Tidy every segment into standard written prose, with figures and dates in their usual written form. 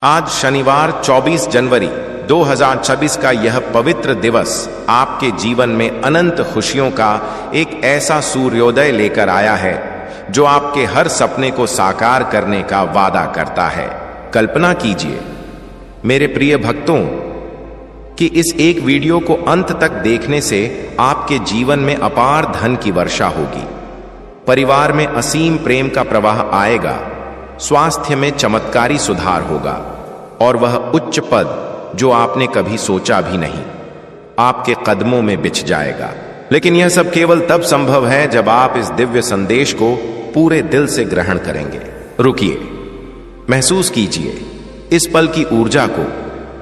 आज शनिवार 24 जनवरी 2026 का यह पवित्र दिवस आपके जीवन में अनंत खुशियों का एक ऐसा सूर्योदय लेकर आया है जो आपके हर सपने को साकार करने का वादा करता है। कल्पना कीजिए मेरे प्रिय भक्तों कि इस एक वीडियो को अंत तक देखने से आपके जीवन में अपार धन की वर्षा होगी, परिवार में असीम प्रेम का प्रवाह आएगा, स्वास्थ्य में चमत्कारी सुधार होगा और वह उच्च पद जो आपने कभी सोचा भी नहीं आपके कदमों में बिछ जाएगा। लेकिन यह सब केवल तब संभव है जब आप इस दिव्य संदेश को पूरे दिल से ग्रहण करेंगे। रुकिए, महसूस कीजिए इस पल की ऊर्जा को,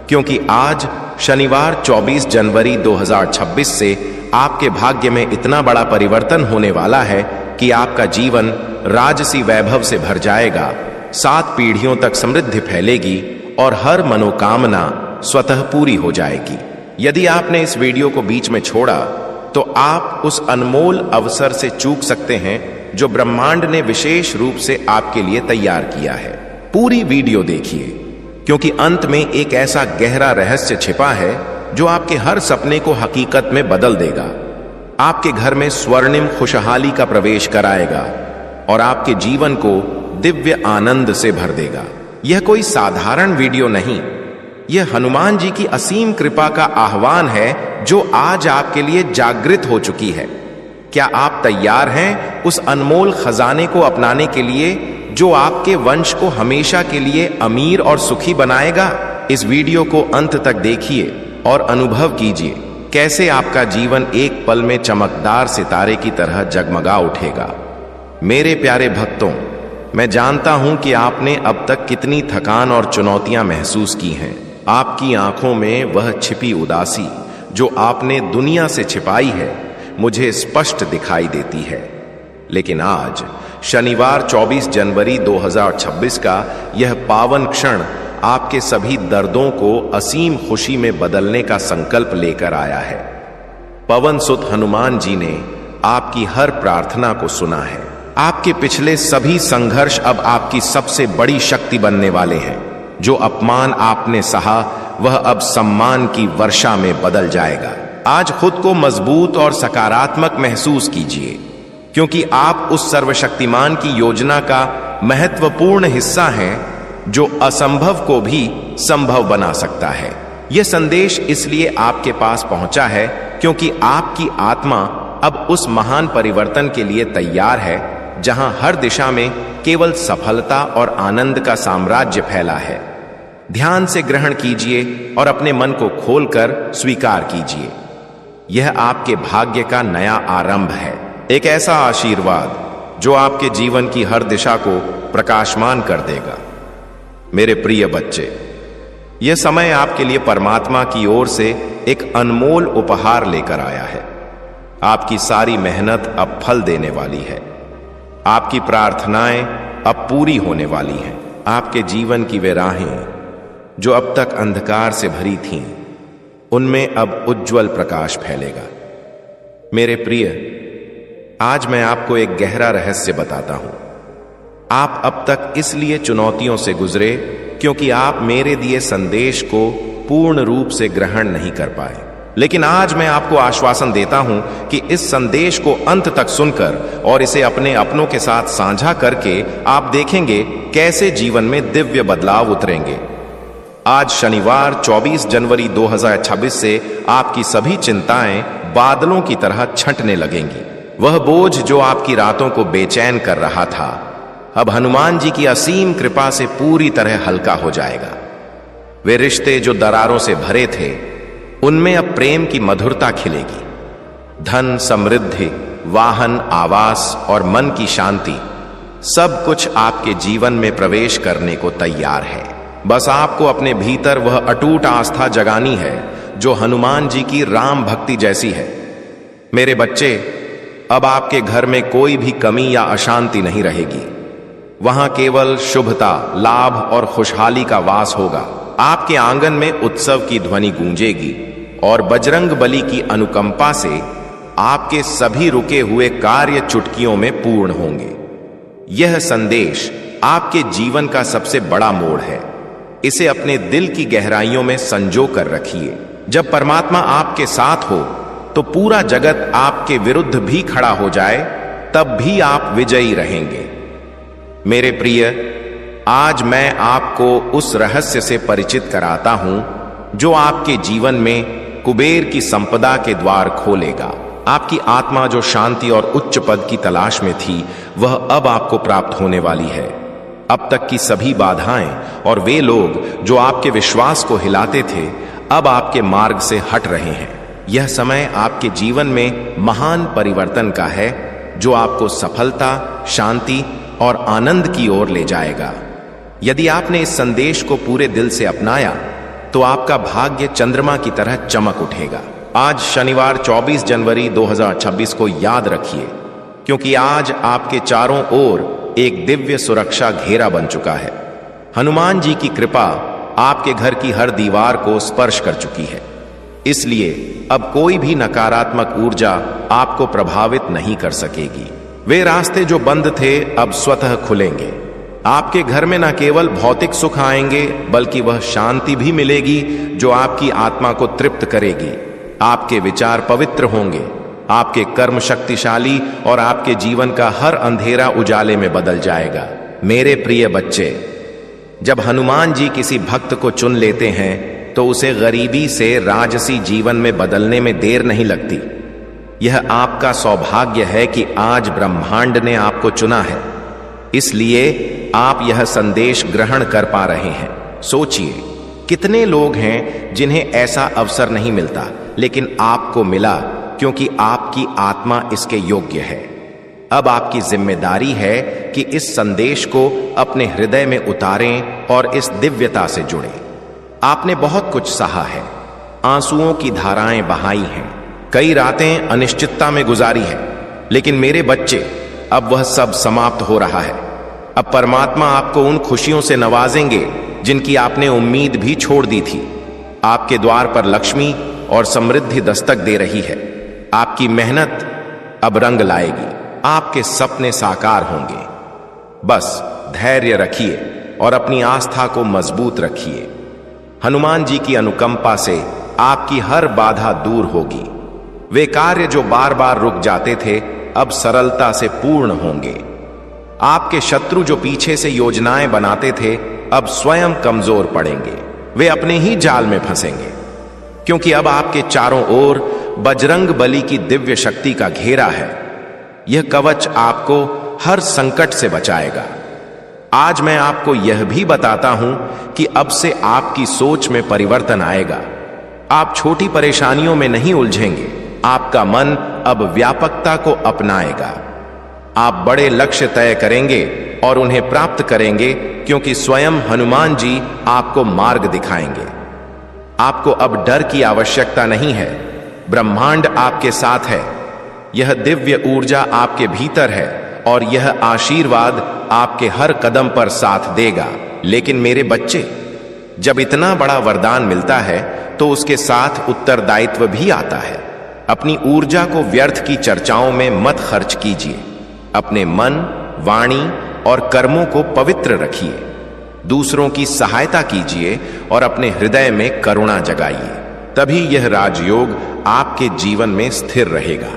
क्योंकि आज शनिवार 24 जनवरी 2026 से आपके भाग्य में इतना बड़ा परिवर्तन होने वाला है कि आपका जीवन राजसी वैभव से भर जाएगा, 7 पीढ़ियों तक समृद्धि फैलेगी और हर मनोकामना स्वतः पूरी हो जाएगी। यदि आपने इस वीडियो को बीच में छोड़ा तो आप उस अनमोल अवसर से चूक सकते हैं जो ब्रह्मांड ने विशेष रूप से आपके लिए तैयार किया है। पूरी वीडियो देखिए, क्योंकि अंत में एक ऐसा गहरा रहस्य छिपा है जो आपके हर सपने को हकीकत में बदल देगा, आपके घर में स्वर्णिम खुशहाली का प्रवेश कराएगा और आपके जीवन को दिव्य आनंद से भर देगा। यह कोई साधारण वीडियो नहीं, यह हनुमान जी की असीम कृपा का आह्वान है जो आज आपके लिए जागृत हो चुकी है। क्या आप तैयार हैं उस अनमोल खजाने को अपनाने के लिए जो आपके वंश को हमेशा के लिए अमीर और सुखी बनाएगा? इस वीडियो को अंत तक देखिए और अनुभव कीजिए कैसे आपका जीवन एक पल में चमकदार सितारे की तरह जगमगा उठेगा। मेरे प्यारे भक्तों, मैं जानता हूं कि आपने अब तक कितनी थकान और चुनौतियां महसूस की हैं। आपकी आंखों में वह छिपी उदासी जो आपने दुनिया से छिपाई है मुझे स्पष्ट दिखाई देती है। लेकिन आज शनिवार 24 जनवरी 2026 का यह पावन क्षण आपके सभी दर्दों को असीम खुशी में बदलने का संकल्प लेकर आया है। पवन सुत हनुमान जी ने आपकी हर प्रार्थना को सुना है। आपके पिछले सभी संघर्ष अब आपकी सबसे बड़ी शक्ति बनने वाले हैं। जो अपमान आपने सहा वह अब सम्मान की वर्षा में बदल जाएगा। आज खुद को मजबूत और सकारात्मक महसूस कीजिए, क्योंकि आप उस सर्वशक्तिमान की योजना का महत्वपूर्ण हिस्सा हैं जो असंभव को भी संभव बना सकता है। यह संदेश इसलिए आपके पास पहुंचा है क्योंकि आपकी आत्मा अब उस महान परिवर्तन के लिए तैयार है जहां हर दिशा में केवल सफलता और आनंद का साम्राज्य फैला है। ध्यान से ग्रहण कीजिए और अपने मन को खोलकर स्वीकार कीजिए। यह आपके भाग्य का नया आरंभ है, एक ऐसा आशीर्वाद जो आपके जीवन की हर दिशा को प्रकाशमान कर देगा। मेरे प्रिय बच्चे, यह समय आपके लिए परमात्मा की ओर से एक अनमोल उपहार लेकर आया है। आपकी सारी मेहनत अब फल देने वाली है। आपकी प्रार्थनाएं अब पूरी होने वाली हैं। आपके जीवन की वे राहें जो अब तक अंधकार से भरी थीं, उनमें अब उज्जवल प्रकाश फैलेगा। मेरे प्रिय, आज मैं आपको एक गहरा रहस्य बताता हूं। आप अब तक इसलिए चुनौतियों से गुजरे क्योंकि आप मेरे दिए संदेश को पूर्ण रूप से ग्रहण नहीं कर पाए। लेकिन आज मैं आपको आश्वासन देता हूं कि इस संदेश को अंत तक सुनकर और इसे अपने अपनों के साथ साझा करके आप देखेंगे कैसे जीवन में दिव्य बदलाव उतरेंगे। आज शनिवार 24 जनवरी 2026 से आपकी सभी चिंताएं बादलों की तरह छंटने लगेंगी। वह बोझ जो आपकी रातों को बेचैन कर रहा था अब हनुमान जी की असीम कृपा से पूरी तरह हल्का हो जाएगा। वे रिश्ते जो दरारों से भरे थे उनमें अब प्रेम की मधुरता खिलेगी। धन, समृद्धि, वाहन, आवास और मन की शांति सब कुछ आपके जीवन में प्रवेश करने को तैयार है। बस आपको अपने भीतर वह अटूट आस्था जगानी है जो हनुमान जी की राम भक्ति जैसी है। मेरे बच्चे, अब आपके घर में कोई भी कमी या अशांति नहीं रहेगी। वहां केवल शुभता, लाभ और खुशहाली का वास होगा। आपके आंगन में उत्सव की ध्वनि गूंजेगी और बजरंग बली की अनुकंपा से आपके सभी रुके हुए कार्य चुटकियों में पूर्ण होंगे। यह संदेश आपके जीवन का सबसे बड़ा मोड़ है, इसे अपने दिल की गहराइयों में संजो कर रखिए। जब परमात्मा आपके साथ हो तो पूरा जगत आपके विरुद्ध भी खड़ा हो जाए, तब भी आप विजयी रहेंगे। मेरे प्रिय, आज मैं आपको उस रहस्य से परिचित कराता हूं जो आपके जीवन में कुबेर की संपदा के द्वार खोलेगा। आपकी आत्मा जो शांति और उच्च पद की तलाश में थी, वह अब आपको प्राप्त होने वाली है। अब तक की सभी बाधाएं और वे लोग जो आपके विश्वास को हिलाते थे, अब आपके मार्ग से हट रहे हैं। यह समय आपके जीवन में महान परिवर्तन का है, जो आपको सफलता, शांति और आनंद की ओर ले जाएगा। यदि आपने इस संदेश को पूरे दिल से अपनाया तो आपका भाग्य चंद्रमा की तरह चमक उठेगा। आज शनिवार 24 जनवरी 2026 को याद रखिए, क्योंकि आज आपके चारों ओर एक दिव्य सुरक्षा घेरा बन चुका है। हनुमान जी की कृपा आपके घर की हर दीवार को स्पर्श कर चुकी है, इसलिए अब कोई भी नकारात्मक ऊर्जा आपको प्रभावित नहीं कर सकेगी। वे रास्ते जो बंद थे अब स्वतः खुलेंगे। आपके घर में न केवल भौतिक सुख आएंगे, बल्कि वह शांति भी मिलेगी जो आपकी आत्मा को तृप्त करेगी। आपके विचार पवित्र होंगे, आपके कर्म शक्तिशाली और आपके जीवन का हर अंधेरा उजाले में बदल जाएगा। मेरे प्रिय बच्चे, जब हनुमान जी किसी भक्त को चुन लेते हैं तो उसे गरीबी से राजसी जीवन में बदलने में देर नहीं लगती। यह आपका सौभाग्य है कि आज ब्रह्मांड ने आपको चुना है, इसलिए आप यह संदेश ग्रहण कर पा रहे हैं। सोचिए, कितने लोग हैं जिन्हें ऐसा अवसर नहीं मिलता, लेकिन आपको मिला क्योंकि आपकी आत्मा इसके योग्य है। अब आपकी जिम्मेदारी है कि इस संदेश को अपने हृदय में उतारें और इस दिव्यता से जुड़ें। आपने बहुत कुछ सहा है, आंसुओं की धाराएं बहाई हैं, कई रातें अनिश्चितता में गुजारी है, लेकिन मेरे बच्चे, अब वह सब समाप्त हो रहा है। अब परमात्मा आपको उन खुशियों से नवाजेंगे जिनकी आपने उम्मीद भी छोड़ दी थी। आपके द्वार पर लक्ष्मी और समृद्धि दस्तक दे रही है। आपकी मेहनत अब रंग लाएगी, आपके सपने साकार होंगे। बस धैर्य रखिए और अपनी आस्था को मजबूत रखिए। हनुमान जी की अनुकंपा से आपकी हर बाधा दूर होगी। वे कार्य जो बार बार रुक जाते थे, अब सरलता से पूर्ण होंगे। आपके शत्रु जो पीछे से योजनाएं बनाते थे, अब स्वयं कमजोर पड़ेंगे। वे अपने ही जाल में फंसेंगे, क्योंकि अब आपके चारों ओर बजरंग बली की दिव्य शक्ति का घेरा है। यह कवच आपको हर संकट से बचाएगा। आज मैं आपको यह भी बताता हूं कि अब से आपकी सोच में परिवर्तन आएगा। आप छोटी परेशानियों में नहीं उलझेंगे। आपका मन अब व्यापकता को अपनाएगा। आप बड़े लक्ष्य तय करेंगे और उन्हें प्राप्त करेंगे, क्योंकि स्वयं हनुमान जी आपको मार्ग दिखाएंगे। आपको अब डर की आवश्यकता नहीं है। ब्रह्मांड आपके साथ है। यह दिव्य ऊर्जा आपके भीतर है और यह आशीर्वाद आपके हर कदम पर साथ देगा। लेकिन मेरे बच्चे, जब इतना बड़ा वरदान मिलता है तो उसके साथ उत्तरदायित्व भी आता है। अपनी ऊर्जा को व्यर्थ की चर्चाओं में मत खर्च कीजिए। अपने मन, वाणी और कर्मों को पवित्र रखिए। दूसरों की सहायता कीजिए और अपने हृदय में करुणा जगाइए। तभी यह राजयोग आपके जीवन में स्थिर रहेगा।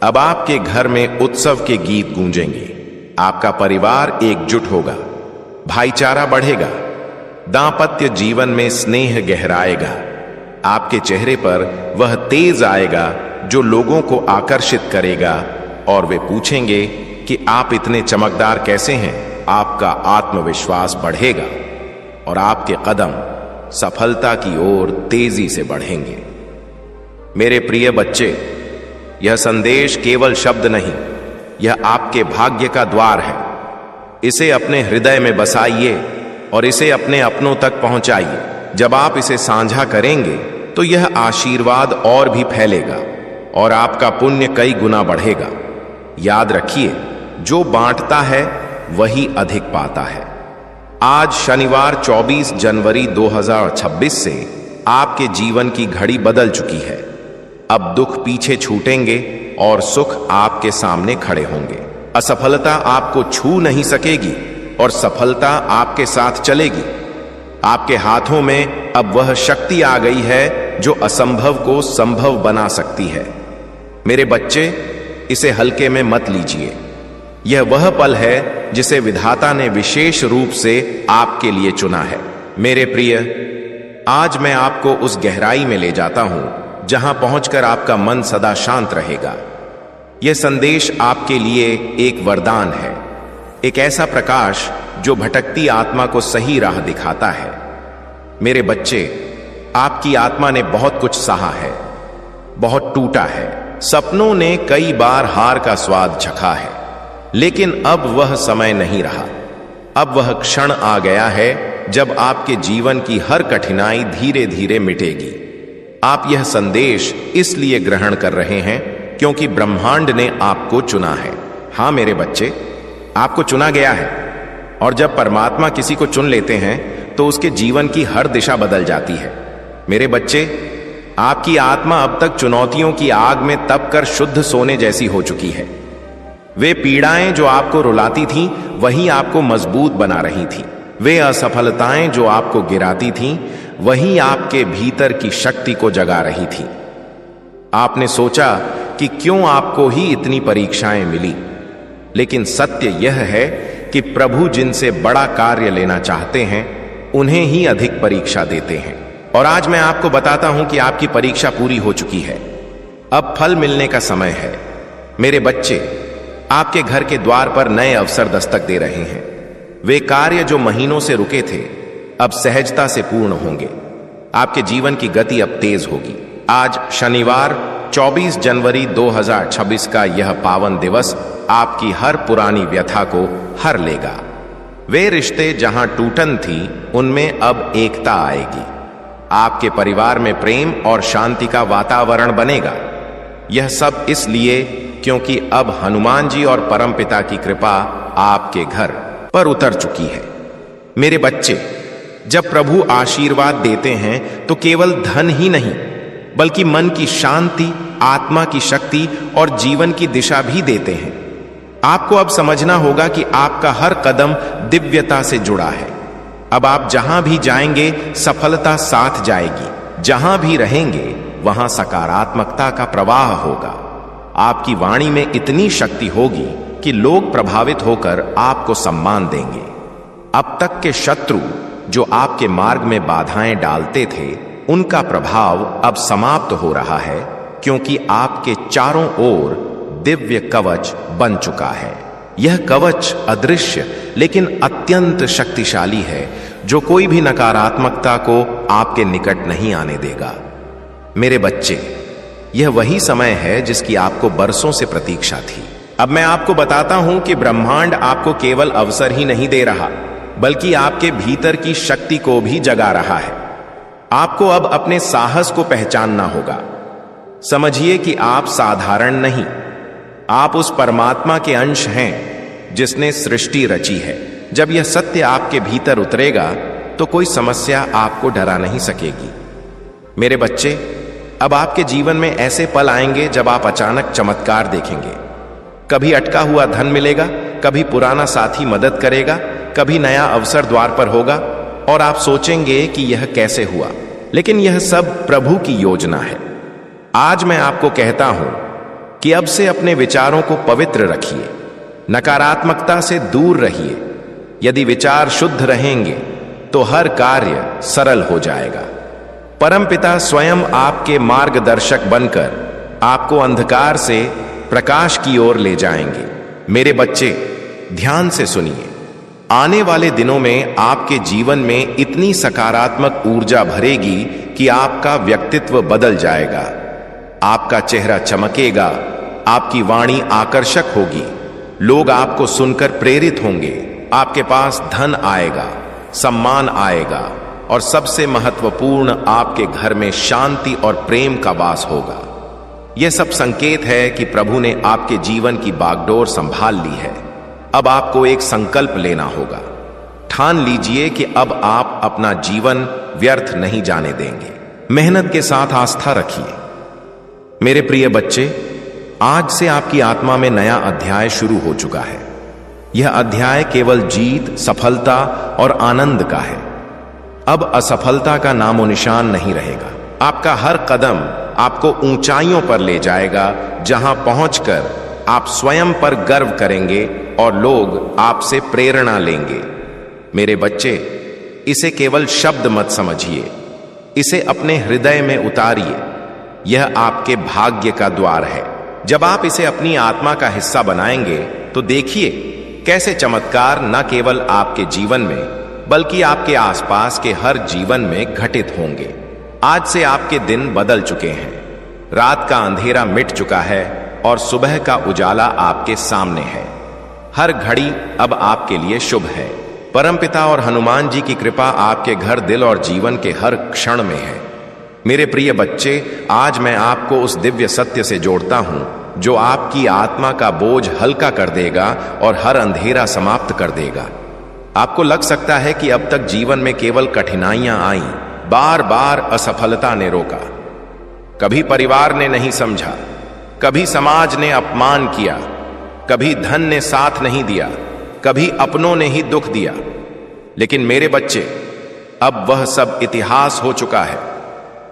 अब आपके घर में उत्सव के गीत गूंजेंगे। आपका परिवार एकजुट होगा, भाईचारा बढ़ेगा, दांपत्य जीवन में स्नेह गहराएगा। आपके चेहरे पर वह तेज आएगा जो लोगों को आकर्षित करेगा और वे पूछेंगे कि आप इतने चमकदार कैसे हैं। आपका आत्मविश्वास बढ़ेगा और आपके कदम सफलता की ओर तेजी से बढ़ेंगे। मेरे प्रिय बच्चे, यह संदेश केवल शब्द नहीं, यह आपके भाग्य का द्वार है। इसे अपने हृदय में बसाइए और इसे अपने अपनों तक पहुंचाइए। जब आप इसे साझा करेंगे तो यह आशीर्वाद और भी फैलेगा और आपका पुण्य कई गुना बढ़ेगा। याद रखिए, जो बांटता है वही अधिक पाता है। आज शनिवार 24 जनवरी 2026 से आपके जीवन की घड़ी बदल चुकी है। अब दुख पीछे छूटेंगे और सुख आपके सामने खड़े होंगे। असफलता आपको छू नहीं सकेगी और सफलता आपके साथ चलेगी। आपके हाथों में अब वह शक्ति आ गई है जो असंभव को संभव बना सकती है। मेरे बच्चे, इसे हल्के में मत लीजिए। यह वह पल है जिसे विधाता ने विशेष रूप से आपके लिए चुना है। मेरे प्रिय, आज मैं आपको उस गहराई में ले जाता हूं जहां पहुंचकर आपका मन सदा शांत रहेगा। यह संदेश आपके लिए एक वरदान है, एक ऐसा प्रकाश जो भटकती आत्मा को सही राह दिखाता है। मेरे बच्चे, आपकी आत्मा ने बहुत कुछ सहा है, बहुत टूटा है। सपनों ने कई बार हार का स्वाद चखा है, लेकिन अब वह समय नहीं रहा। अब वह क्षण आ गया है जब आपके जीवन की हर कठिनाई धीरे धीरे मिटेगी। आप यह संदेश इसलिए ग्रहण कर रहे हैं क्योंकि ब्रह्मांड ने आपको चुना है। हां मेरे बच्चे, आपको चुना गया है, और जब परमात्मा किसी को चुन लेते हैं तो उसके जीवन की हर दिशा बदल जाती है। मेरे बच्चे, आपकी आत्मा अब तक चुनौतियों की आग में तप कर शुद्ध सोने जैसी हो चुकी है। वे पीड़ाएं जो आपको रुलाती थीं, वही आपको मजबूत बना रही थीं। वे असफलताएं जो आपको गिराती थीं, वही आपके भीतर की शक्ति को जगा रही थीं। आपने सोचा कि क्यों आपको ही इतनी परीक्षाएं मिली, लेकिन सत्य यह है कि प्रभु जिनसे बड़ा कार्य लेना चाहते हैं, उन्हें ही अधिक परीक्षा देते हैं। और आज मैं आपको बताता हूं कि आपकी परीक्षा पूरी हो चुकी है। अब फल मिलने का समय है। मेरे बच्चे, आपके घर के द्वार पर नए अवसर दस्तक दे रहे हैं। वे कार्य जो महीनों से रुके थे, अब सहजता से पूर्ण होंगे। आपके जीवन की गति अब तेज होगी। आज शनिवार 24 जनवरी 2026 का यह पावन दिवस आपकी हर पुरानी व्यथा को हर लेगा। वे रिश्ते जहां टूटन थी, उनमें अब एकता आएगी। आपके परिवार में प्रेम और शांति का वातावरण बनेगा। यह सब इसलिए क्योंकि अब हनुमान जी और परमपिता की कृपा आपके घर पर उतर चुकी है। मेरे बच्चे, जब प्रभु आशीर्वाद देते हैं तो केवल धन ही नहीं, बल्कि मन की शांति, आत्मा की शक्ति और जीवन की दिशा भी देते हैं। आपको अब समझना होगा कि आपका हर कदम दिव्यता से जुड़ा है। अब आप जहां भी जाएंगे, सफलता साथ जाएगी। जहां भी रहेंगे, वहां सकारात्मकता का प्रवाह होगा। आपकी वाणी में इतनी शक्ति होगी कि लोग प्रभावित होकर आपको सम्मान देंगे। अब तक के शत्रु जो आपके मार्ग में बाधाएं डालते थे, उनका प्रभाव अब समाप्त हो रहा है, क्योंकि आपके चारों ओर दिव्य कवच बन चुका है। यह कवच अदृश्य लेकिन अत्यंत शक्तिशाली है, जो कोई भी नकारात्मकता को आपके निकट नहीं आने देगा। मेरे बच्चे, यह वही समय है जिसकी आपको बरसों से प्रतीक्षा थी। अब मैं आपको बताता हूं कि ब्रह्मांड आपको केवल अवसर ही नहीं दे रहा, बल्कि आपके भीतर की शक्ति को भी जगा रहा है। आपको अब अपने साहस को पहचानना होगा। समझिए कि आप साधारण नहीं, आप उस परमात्मा के अंश हैं जिसने सृष्टि रची है। जब यह सत्य आपके भीतर उतरेगा तो कोई समस्या आपको डरा नहीं सकेगी। मेरे बच्चे, अब आपके जीवन में ऐसे पल आएंगे जब आप अचानक चमत्कार देखेंगे। कभी अटका हुआ धन मिलेगा, कभी पुराना साथी मदद करेगा, कभी नया अवसर द्वार पर होगा, और आप सोचेंगे कि यह कैसे हुआ। लेकिन यह सब प्रभु की योजना है। आज मैं आपको कहता हूं कि अब से अपने विचारों को पवित्र रखिए, नकारात्मकता से दूर रहिए। यदि विचार शुद्ध रहेंगे तो हर कार्य सरल हो जाएगा। परमपिता स्वयं आपके मार्गदर्शक बनकर आपको अंधकार से प्रकाश की ओर ले जाएंगे। मेरे बच्चे, ध्यान से सुनिए। आने वाले दिनों में आपके जीवन में इतनी सकारात्मक ऊर्जा भरेगी कि आपका व्यक्तित्व बदल जाएगा। आपका चेहरा चमकेगा, आपकी वाणी आकर्षक होगी, लोग आपको सुनकर प्रेरित होंगे। आपके पास धन आएगा, सम्मान आएगा, और सबसे महत्वपूर्ण, आपके घर में शांति और प्रेम का वास होगा। यह सब संकेत है कि प्रभु ने आपके जीवन की बागडोर संभाल ली है। अब आपको एक संकल्प लेना होगा। ठान लीजिए कि अब आप अपना जीवन व्यर्थ नहीं जाने देंगे। मेहनत के साथ आस्था रखिए। मेरे प्रिय बच्चे, आज से आपकी आत्मा में नया अध्याय शुरू हो चुका है। यह अध्याय केवल जीत, सफलता और आनंद का है। अब असफलता का नामो निशान नहीं रहेगा। आपका हर कदम आपको ऊंचाइयों पर ले जाएगा, जहां पहुंचकर आप स्वयं पर गर्व करेंगे और लोग आपसे प्रेरणा लेंगे। मेरे बच्चे, इसे केवल शब्द मत समझिए, इसे अपने हृदय में उतारिए। यह आपके भाग्य का द्वार है। जब आप इसे अपनी आत्मा का हिस्सा बनाएंगे तो देखिए कैसे चमत्कार न केवल आपके जीवन में बल्कि आपके आसपास के हर जीवन में घटित होंगे। आज से आपके दिन बदल चुके हैं, रात का अंधेरा मिट चुका है और सुबह का उजाला आपके सामने है। हर घड़ी अब आपके लिए शुभ है। परमपिता और हनुमान जी की कृपा आपके घर, दिल और जीवन के हर क्षण में है। मेरे प्रिय बच्चे, आज मैं आपको उस दिव्य सत्य से जोड़ता हूं जो आपकी आत्मा का बोझ हल्का कर देगा और हर अंधेरा समाप्त कर देगा। आपको लग सकता है कि अब तक जीवन में केवल कठिनाइयां आईं, बार बार असफलता ने रोका, कभी परिवार ने नहीं समझा, कभी समाज ने अपमान किया, कभी धन ने साथ नहीं दिया, कभी अपनों ने ही दुख दिया। लेकिन मेरे बच्चे, अब वह सब इतिहास हो चुका है।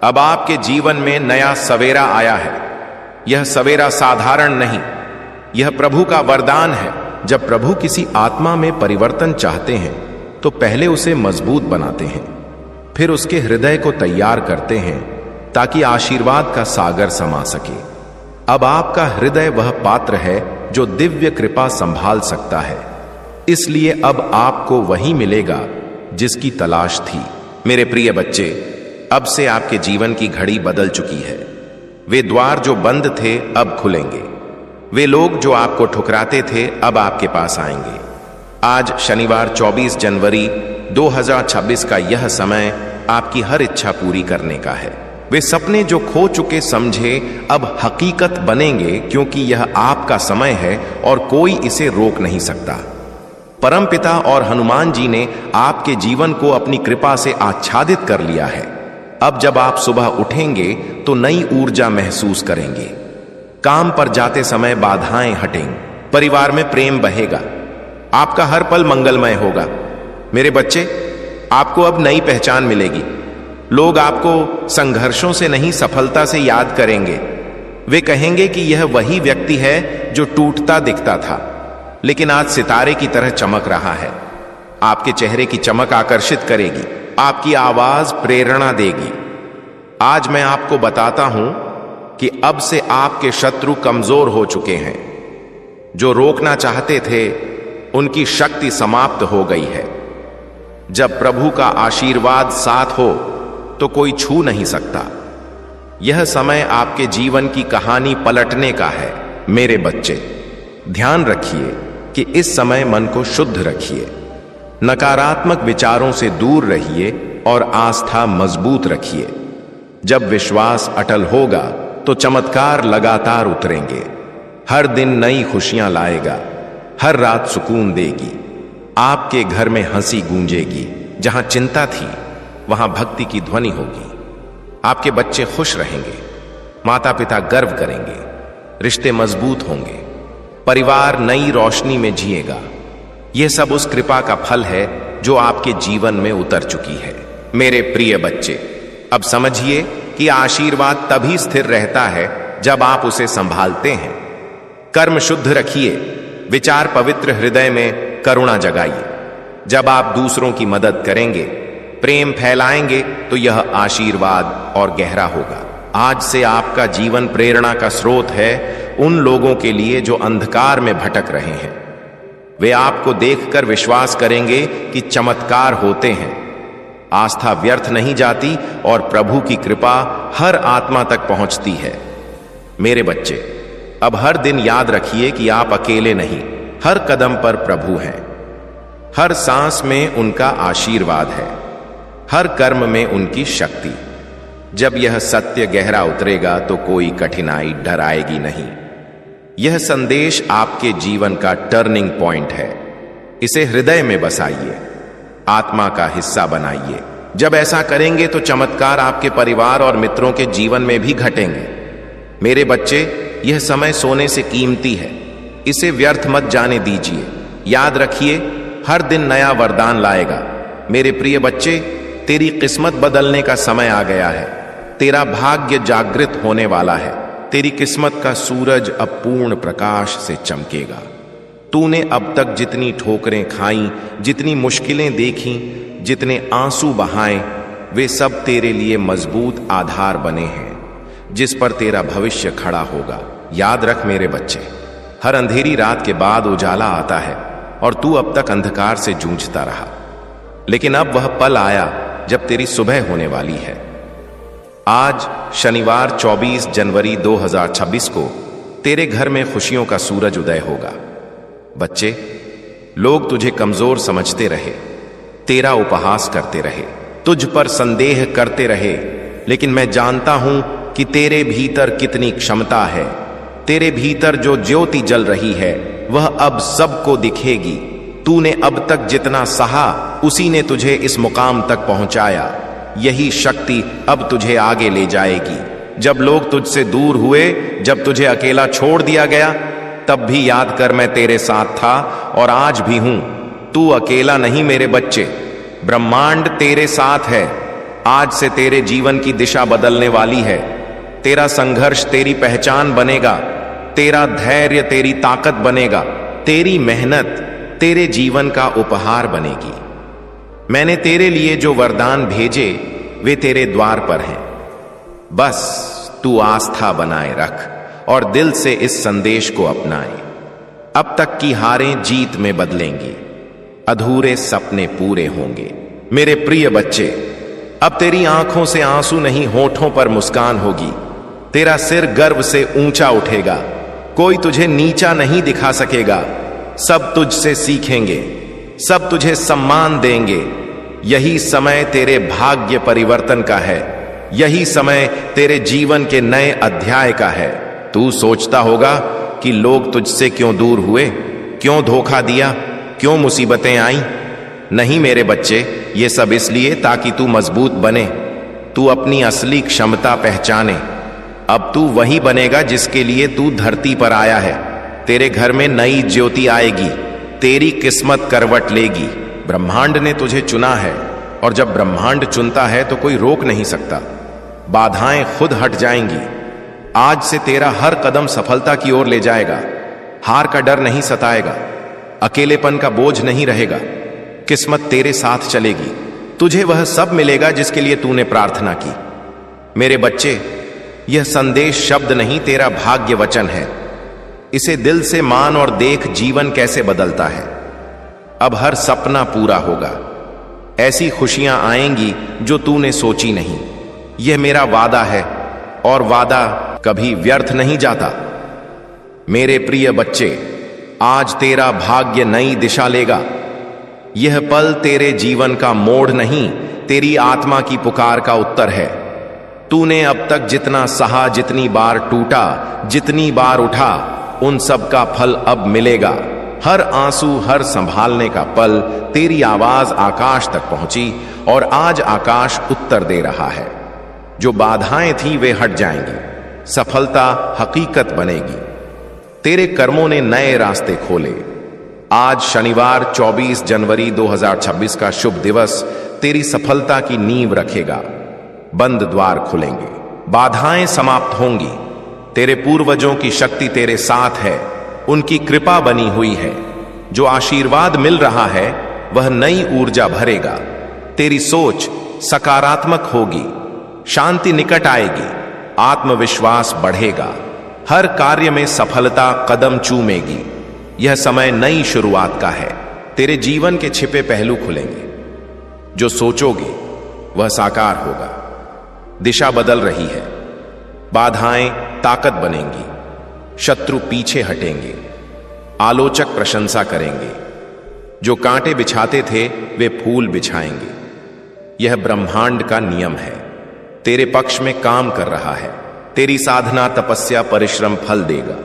अब आपके जीवन में नया सवेरा आया है। यह सवेरा साधारण नहीं, यह प्रभु का वरदान है। जब प्रभु किसी आत्मा में परिवर्तन चाहते हैं तो पहले उसे मजबूत बनाते हैं, फिर उसके हृदय को तैयार करते हैं ताकि आशीर्वाद का सागर समा सके। अब आपका हृदय वह पात्र है जो दिव्य कृपा संभाल सकता है, इसलिए अब आपको वही मिलेगा जिसकी तलाश थी। मेरे प्रिय बच्चे, अब से आपके जीवन की घड़ी बदल चुकी है। वे द्वार जो बंद थे अब खुलेंगे, वे लोग जो आपको ठुकराते थे अब आपके पास आएंगे। आज शनिवार 24 जनवरी 2026 का यह समय आपकी हर इच्छा पूरी करने का है। वे सपने जो खो चुके समझे अब हकीकत बनेंगे, क्योंकि यह आपका समय है और कोई इसे रोक नहीं सकता। परमपिता और हनुमान जी ने आपके जीवन को अपनी कृपा से आच्छादित कर लिया है। अब जब आप सुबह उठेंगे तो नई ऊर्जा महसूस करेंगे। काम पर जाते समय बाधाएं हटेंगी, परिवार में प्रेम बहेगा, आपका हर पल मंगलमय होगा। मेरे बच्चे, आपको अब नई पहचान मिलेगी। लोग आपको संघर्षों से नहीं, सफलता से याद करेंगे। वे कहेंगे कि यह वही व्यक्ति है जो टूटता दिखता था, लेकिन आज सितारे की तरह चमक रहा है। आपके चेहरे की चमक आकर्षित करेगी, आपकी आवाज प्रेरणा देगी। आज मैं आपको बताता हूं कि अब से आपके शत्रु कमजोर हो चुके हैं। जो रोकना चाहते थे उनकी शक्ति समाप्त हो गई है। जब प्रभु का आशीर्वाद साथ हो तो कोई छू नहीं सकता। यह समय आपके जीवन की कहानी पलटने का है। मेरे बच्चे, ध्यान रखिए कि इस समय मन को शुद्ध रखिए, नकारात्मक विचारों से दूर रहिए और आस्था मजबूत रखिए। जब विश्वास अटल होगा तो चमत्कार लगातार उतरेंगे। हर दिन नई खुशियां लाएगा, हर रात सुकून देगी। आपके घर में हंसी गूंजेगी, जहां चिंता थी वहां भक्ति की ध्वनि होगी। आपके बच्चे खुश रहेंगे, माता पिता गर्व करेंगे, रिश्ते मजबूत होंगे, परिवार नई रोशनी में जिएगा। यह सब उस कृपा का फल है जो आपके जीवन में उतर चुकी है। मेरे प्रिय बच्चे, अब समझिए कि आशीर्वाद तभी स्थिर रहता है जब आप उसे संभालते हैं। कर्म शुद्ध रखिए, विचार पवित्र, हृदय में करुणा जगाइए। जब आप दूसरों की मदद करेंगे, प्रेम फैलाएंगे, तो यह आशीर्वाद और गहरा होगा। आज से आपका जीवन प्रेरणा का स्रोत है उन लोगों के लिए जो अंधकार में भटक रहे हैं। वे आपको देखकर विश्वास करेंगे कि चमत्कार होते हैं। आस्था व्यर्थ नहीं जाती और प्रभु की कृपा हर आत्मा तक पहुंचती है। मेरे बच्चे, अब हर दिन याद रखिए कि आप अकेले नहीं, हर कदम पर प्रभु हैं। हर सांस में उनका आशीर्वाद है, हर कर्म में उनकी शक्ति। जब यह सत्य गहरा उतरेगा तो कोई कठिनाई डराएगी नहीं। यह संदेश आपके जीवन का टर्निंग पॉइंट है। इसे हृदय में बसाइए, आत्मा का हिस्सा बनाइए। जब ऐसा करेंगे तो चमत्कार आपके परिवार और मित्रों के जीवन में भी घटेंगे। मेरे बच्चे, यह समय सोने से कीमती है, इसे व्यर्थ मत जाने दीजिए। याद रखिए, हर दिन नया वरदान लाएगा। मेरे प्रिय बच्चे, तेरी किस्मत बदलने का समय आ गया है। तेरा भाग्य जागृत होने वाला है। तेरी किस्मत का सूरज अब पूर्ण प्रकाश से चमकेगा। तूने अब तक जितनी ठोकरें खाई, जितनी मुश्किलें देखी, जितने आंसू बहाए, वे सब तेरे लिए मजबूत आधार बने हैं जिस पर तेरा भविष्य खड़ा होगा। याद रख मेरे बच्चे, हर अंधेरी रात के बाद उजाला आता है और तू अब तक अंधकार से जूझता रहा, लेकिन अब वह पल आया जब तेरी सुबह होने वाली है। आज शनिवार 24 जनवरी 2026 को तेरे घर में खुशियों का सूरज उदय होगा। बच्चे, लोग तुझे कमजोर समझते रहे, तेरा उपहास करते रहे, तुझ पर संदेह करते रहे, लेकिन मैं जानता हूं कि तेरे भीतर कितनी क्षमता है। तेरे भीतर जो ज्योति जल रही है वह अब सबको दिखेगी। तूने अब तक जितना सहा उसी ने तुझे इस मुकाम तक पहुंचाया। यही शक्ति अब तुझे आगे ले जाएगी। जब लोग तुझसे दूर हुए, जब तुझे अकेला छोड़ दिया गया, तब भी याद कर मैं तेरे साथ था और आज भी हूं। तू अकेला नहीं मेरे बच्चे, ब्रह्मांड तेरे साथ है। आज से तेरे जीवन की दिशा बदलने वाली है। तेरा संघर्ष तेरी पहचान बनेगा, तेरा धैर्य तेरी ताकत बनेगा, तेरी मेहनत तेरे जीवन का उपहार बनेगी। मैंने तेरे लिए जो वरदान भेजे वे तेरे द्वार पर हैं। बस तू आस्था बनाए रख और दिल से इस संदेश को अपनाए। अब तक की हारें जीत में बदलेंगी, अधूरे सपने पूरे होंगे। मेरे प्रिय बच्चे, अब तेरी आंखों से आंसू नहीं, होठों पर मुस्कान होगी। तेरा सिर गर्व से ऊंचा उठेगा। कोई तुझे नीचा नहीं दिखा सकेगा। सब तुझसे सीखेंगे, सब तुझे सम्मान देंगे। यही समय तेरे भाग्य परिवर्तन का है। यही समय तेरे जीवन के नए अध्याय का है। तू सोचता होगा कि लोग तुझसे क्यों दूर हुए, क्यों धोखा दिया, क्यों मुसीबतें आई। नहीं मेरे बच्चे, ये सब इसलिए ताकि तू मजबूत बने, तू अपनी असली क्षमता पहचाने। अब तू वही बनेगा जिसके लिए तू धरती पर आया है। तेरे घर में नई ज्योति आएगी, तेरी किस्मत करवट लेगी। ब्रह्मांड ने तुझे चुना है और जब ब्रह्मांड चुनता है तो कोई रोक नहीं सकता। बाधाएं खुद हट जाएंगी। आज से तेरा हर कदम सफलता की ओर ले जाएगा। हार का डर नहीं सताएगा, अकेलेपन का बोझ नहीं रहेगा। किस्मत तेरे साथ चलेगी। तुझे वह सब मिलेगा जिसके लिए तूने प्रार्थना की। मेरे बच्चे, यह संदेश शब्द नहीं, तेरा भाग्य वचन है। इसे दिल से मान और देख जीवन कैसे बदलता है। अब हर सपना पूरा होगा। ऐसी खुशियां आएंगी जो तूने सोची नहीं। यह मेरा वादा है और वादा कभी व्यर्थ नहीं जाता। मेरे प्रिय बच्चे, आज तेरा भाग्य नई दिशा लेगा। यह पल तेरे जीवन का मोड़ नहीं, तेरी आत्मा की पुकार का उत्तर है। तूने अब तक जितना सहा, जितनी बार टूटा, जितनी बार उठा, उन सब का फल अब मिलेगा। हर आंसू, हर संभालने का पल, तेरी आवाज आकाश तक पहुंची और आज आकाश उत्तर दे रहा है। जो बाधाएं थी वे हट जाएंगी, सफलता हकीकत बनेगी। तेरे कर्मों ने नए रास्ते खोले। आज शनिवार 24 जनवरी 2026 का शुभ दिवस तेरी सफलता की नींव रखेगा। बंद द्वार खुलेंगे, बाधाएं समाप्त होंगी। तेरे पूर्वजों की शक्ति तेरे साथ है, उनकी कृपा बनी हुई है। जो आशीर्वाद मिल रहा है वह नई ऊर्जा भरेगा। तेरी सोच सकारात्मक होगी, शांति निकट आएगी, आत्मविश्वास बढ़ेगा। हर कार्य में सफलता कदम चूमेगी। यह समय नई शुरुआत का है। तेरे जीवन के छिपे पहलू खुलेंगे। जो सोचोगे वह साकार होगा। दिशा बदल रही है। बाधाएं ताकत बनेंगी, शत्रु पीछे हटेंगे, आलोचक प्रशंसा करेंगे। जो कांटे बिछाते थे वे फूल बिछाएंगे। यह ब्रह्मांड का नियम है, तेरे पक्ष में काम कर रहा है। तेरी साधना, तपस्या, परिश्रम फल देगा।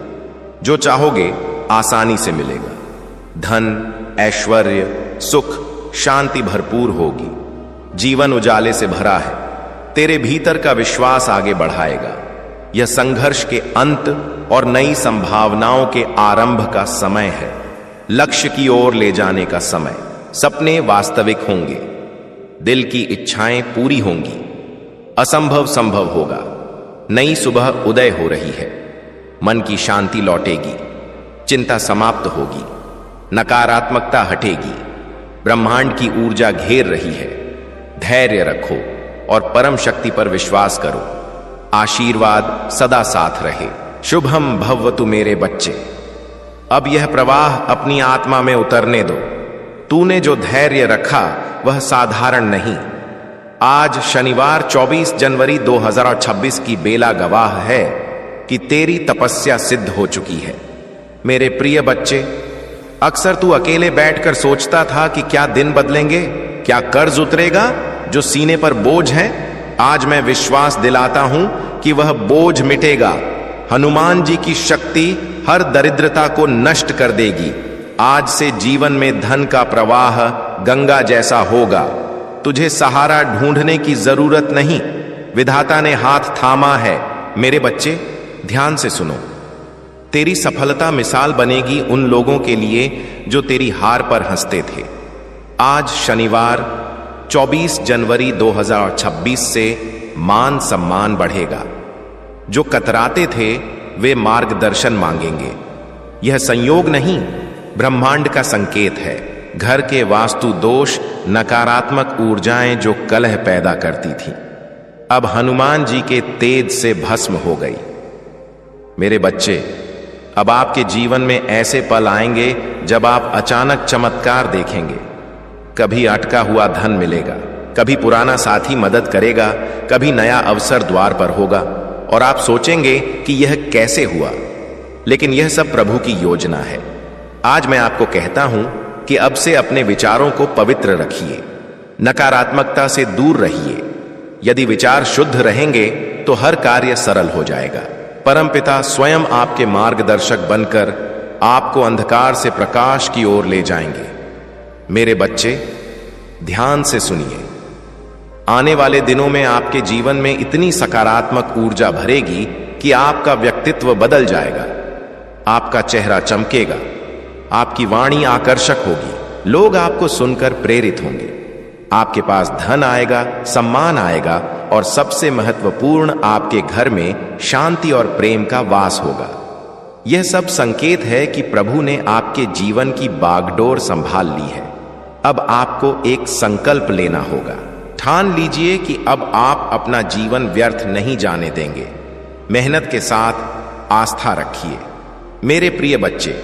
जो चाहोगे आसानी से मिलेगा। धन, ऐश्वर्य, सुख, शांति भरपूर होगी। जीवन उजाले से भरा है। तेरे भीतर का विश्वास आगे बढ़ाएगा। यह संघर्ष के अंत और नई संभावनाओं के आरंभ का समय है। लक्ष्य की ओर ले जाने का समय। सपने वास्तविक होंगे। दिल की इच्छाएं पूरी होंगी, असंभव संभव होगा। नई सुबह उदय हो रही है, मन की शांति लौटेगी, चिंता समाप्त होगी, नकारात्मकता हटेगी, ब्रह्मांड की ऊर्जा घेर रही है। धैर्य रखो और परम शक्ति पर विश्वास करो। आशीर्वाद सदा साथ रहे। शुभम भवतु मेरे बच्चे। अब यह प्रवाह अपनी आत्मा में उतरने दो। तूने जो धैर्य रखा वह साधारण नहीं। आज शनिवार 24 जनवरी 2026 की बेला गवाह है कि तेरी तपस्या सिद्ध हो चुकी है। मेरे प्रिय बच्चे, अक्सर तू अकेले बैठकर सोचता था कि क्या दिन बदलेंगे, क्या कर्ज उतरेगा जो सीने पर बोझ है। आज मैं विश्वास दिलाता हूं कि वह बोझ मिटेगा। हनुमान जी की शक्ति हर दरिद्रता को नष्ट कर देगी। आज से जीवन में धन का प्रवाह गंगा जैसा होगा। तुझे सहारा ढूंढने की जरूरत नहीं, विधाता ने हाथ थामा है। मेरे बच्चे, ध्यान से सुनो। तेरी सफलता मिसाल बनेगी उन लोगों के लिए जो तेरी हार पर हंसते थे। आज शनिवार 24 जनवरी 2026 से मान सम्मान बढ़ेगा। जो कतराते थे वे मार्गदर्शन मांगेंगे। यह संयोग नहीं, ब्रह्मांड का संकेत है। घर के वास्तु दोष, नकारात्मक ऊर्जाएं जो कलह पैदा करती थी, अब हनुमान जी के तेज से भस्म हो गई। मेरे बच्चे, अब आपके जीवन में ऐसे पल आएंगे जब आप अचानक चमत्कार देखेंगे। कभी अटका हुआ धन मिलेगा, कभी पुराना साथी मदद करेगा, कभी नया अवसर द्वार पर होगा और आप सोचेंगे कि यह कैसे हुआ। लेकिन यह सब प्रभु की योजना है। आज मैं आपको कहता हूं कि अब से अपने विचारों को पवित्र रखिए, नकारात्मकता से दूर रहिए। यदि विचार शुद्ध रहेंगे तो हर कार्य सरल हो जाएगा। परमपिता स्वयं आपके मार्गदर्शक बनकर आपको अंधकार से प्रकाश की ओर ले जाएंगे। मेरे बच्चे, ध्यान से सुनिए। आने वाले दिनों में आपके जीवन में इतनी सकारात्मक ऊर्जा भरेगी कि आपका व्यक्तित्व बदल जाएगा। आपका चेहरा चमकेगा, आपकी वाणी आकर्षक होगी, लोग आपको सुनकर प्रेरित होंगे। आपके पास धन आएगा, सम्मान आएगा और सबसे महत्वपूर्ण, आपके घर में शांति और प्रेम का वास होगा। यह सब संकेत है कि प्रभु ने आपके जीवन की बागडोर संभाल ली है। अब आपको एक संकल्प लेना होगा। ठान लीजिए कि अब आप अपना जीवन व्यर्थ नहीं जाने देंगे। मेहनत के साथ आस्था रखिए। मेरे प्रिय बच्चे,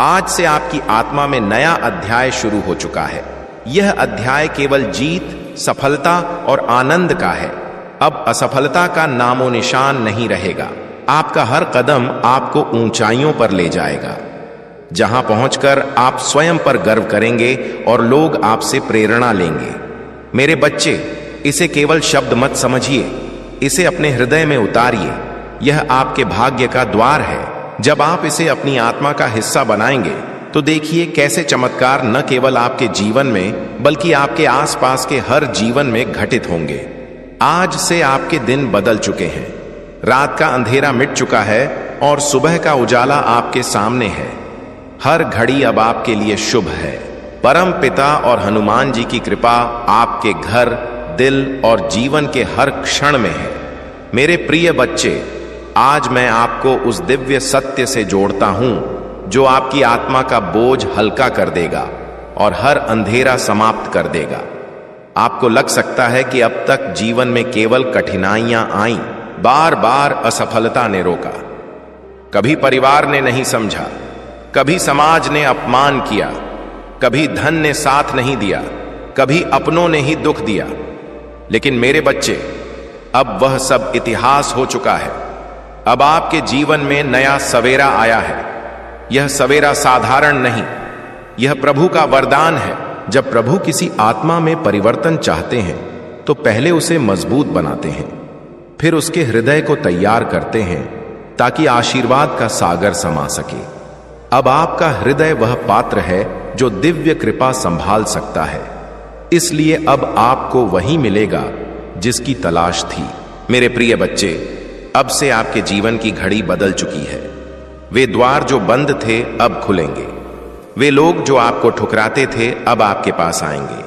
आज से आपकी आत्मा में नया अध्याय शुरू हो चुका है। यह अध्याय केवल जीत, सफलता और आनंद का है। अब असफलता का नामो निशान नहीं रहेगा। आपका हर कदम आपको ऊंचाइयों पर ले जाएगा, जहां पहुंचकर आप स्वयं पर गर्व करेंगे और लोग आपसे प्रेरणा लेंगे। मेरे बच्चे, इसे केवल शब्द मत समझिए, इसे अपने हृदय में उतारिए। यह आपके भाग्य का द्वार है। जब आप इसे अपनी आत्मा का हिस्सा बनाएंगे तो देखिए कैसे चमत्कार न केवल आपके जीवन में बल्कि आपके आसपास के हर जीवन में घटित होंगे। आज से आपके दिन बदल चुके हैं। रात का अंधेरा मिट चुका है और सुबह का उजाला आपके सामने है। हर घड़ी अब आपके लिए शुभ है। परम पिता और हनुमान जी की कृपा आपके घर, दिल और जीवन के हर क्षण में है। मेरे प्रिय बच्चे, आज मैं आपको उस दिव्य सत्य से जोड़ता हूं जो आपकी आत्मा का बोझ हल्का कर देगा और हर अंधेरा समाप्त कर देगा। आपको लग सकता है कि अब तक जीवन में केवल कठिनाइयां आईं, बार बार असफलता ने रोका। कभी परिवार ने नहीं समझा, कभी समाज ने अपमान किया, कभी धन ने साथ नहीं दिया, कभी अपनों ने ही दुख दिया। लेकिन मेरे बच्चे, अब वह सब इतिहास हो चुका है। अब आपके जीवन में नया सवेरा आया है। यह सवेरा साधारण नहीं, यह प्रभु का वरदान है। जब प्रभु किसी आत्मा में परिवर्तन चाहते हैं तो पहले उसे मजबूत बनाते हैं, फिर उसके हृदय को तैयार करते हैं ताकि आशीर्वाद का सागर समा सके। अब आपका हृदय वह पात्र है जो दिव्य कृपा संभाल सकता है। इसलिए अब आपको वही मिलेगा जिसकी तलाश थी। मेरे प्रिय बच्चे, अब से आपके जीवन की घड़ी बदल चुकी है। वे द्वार जो बंद थे अब खुलेंगे। वे लोग जो आपको ठुकराते थे अब आपके पास आएंगे।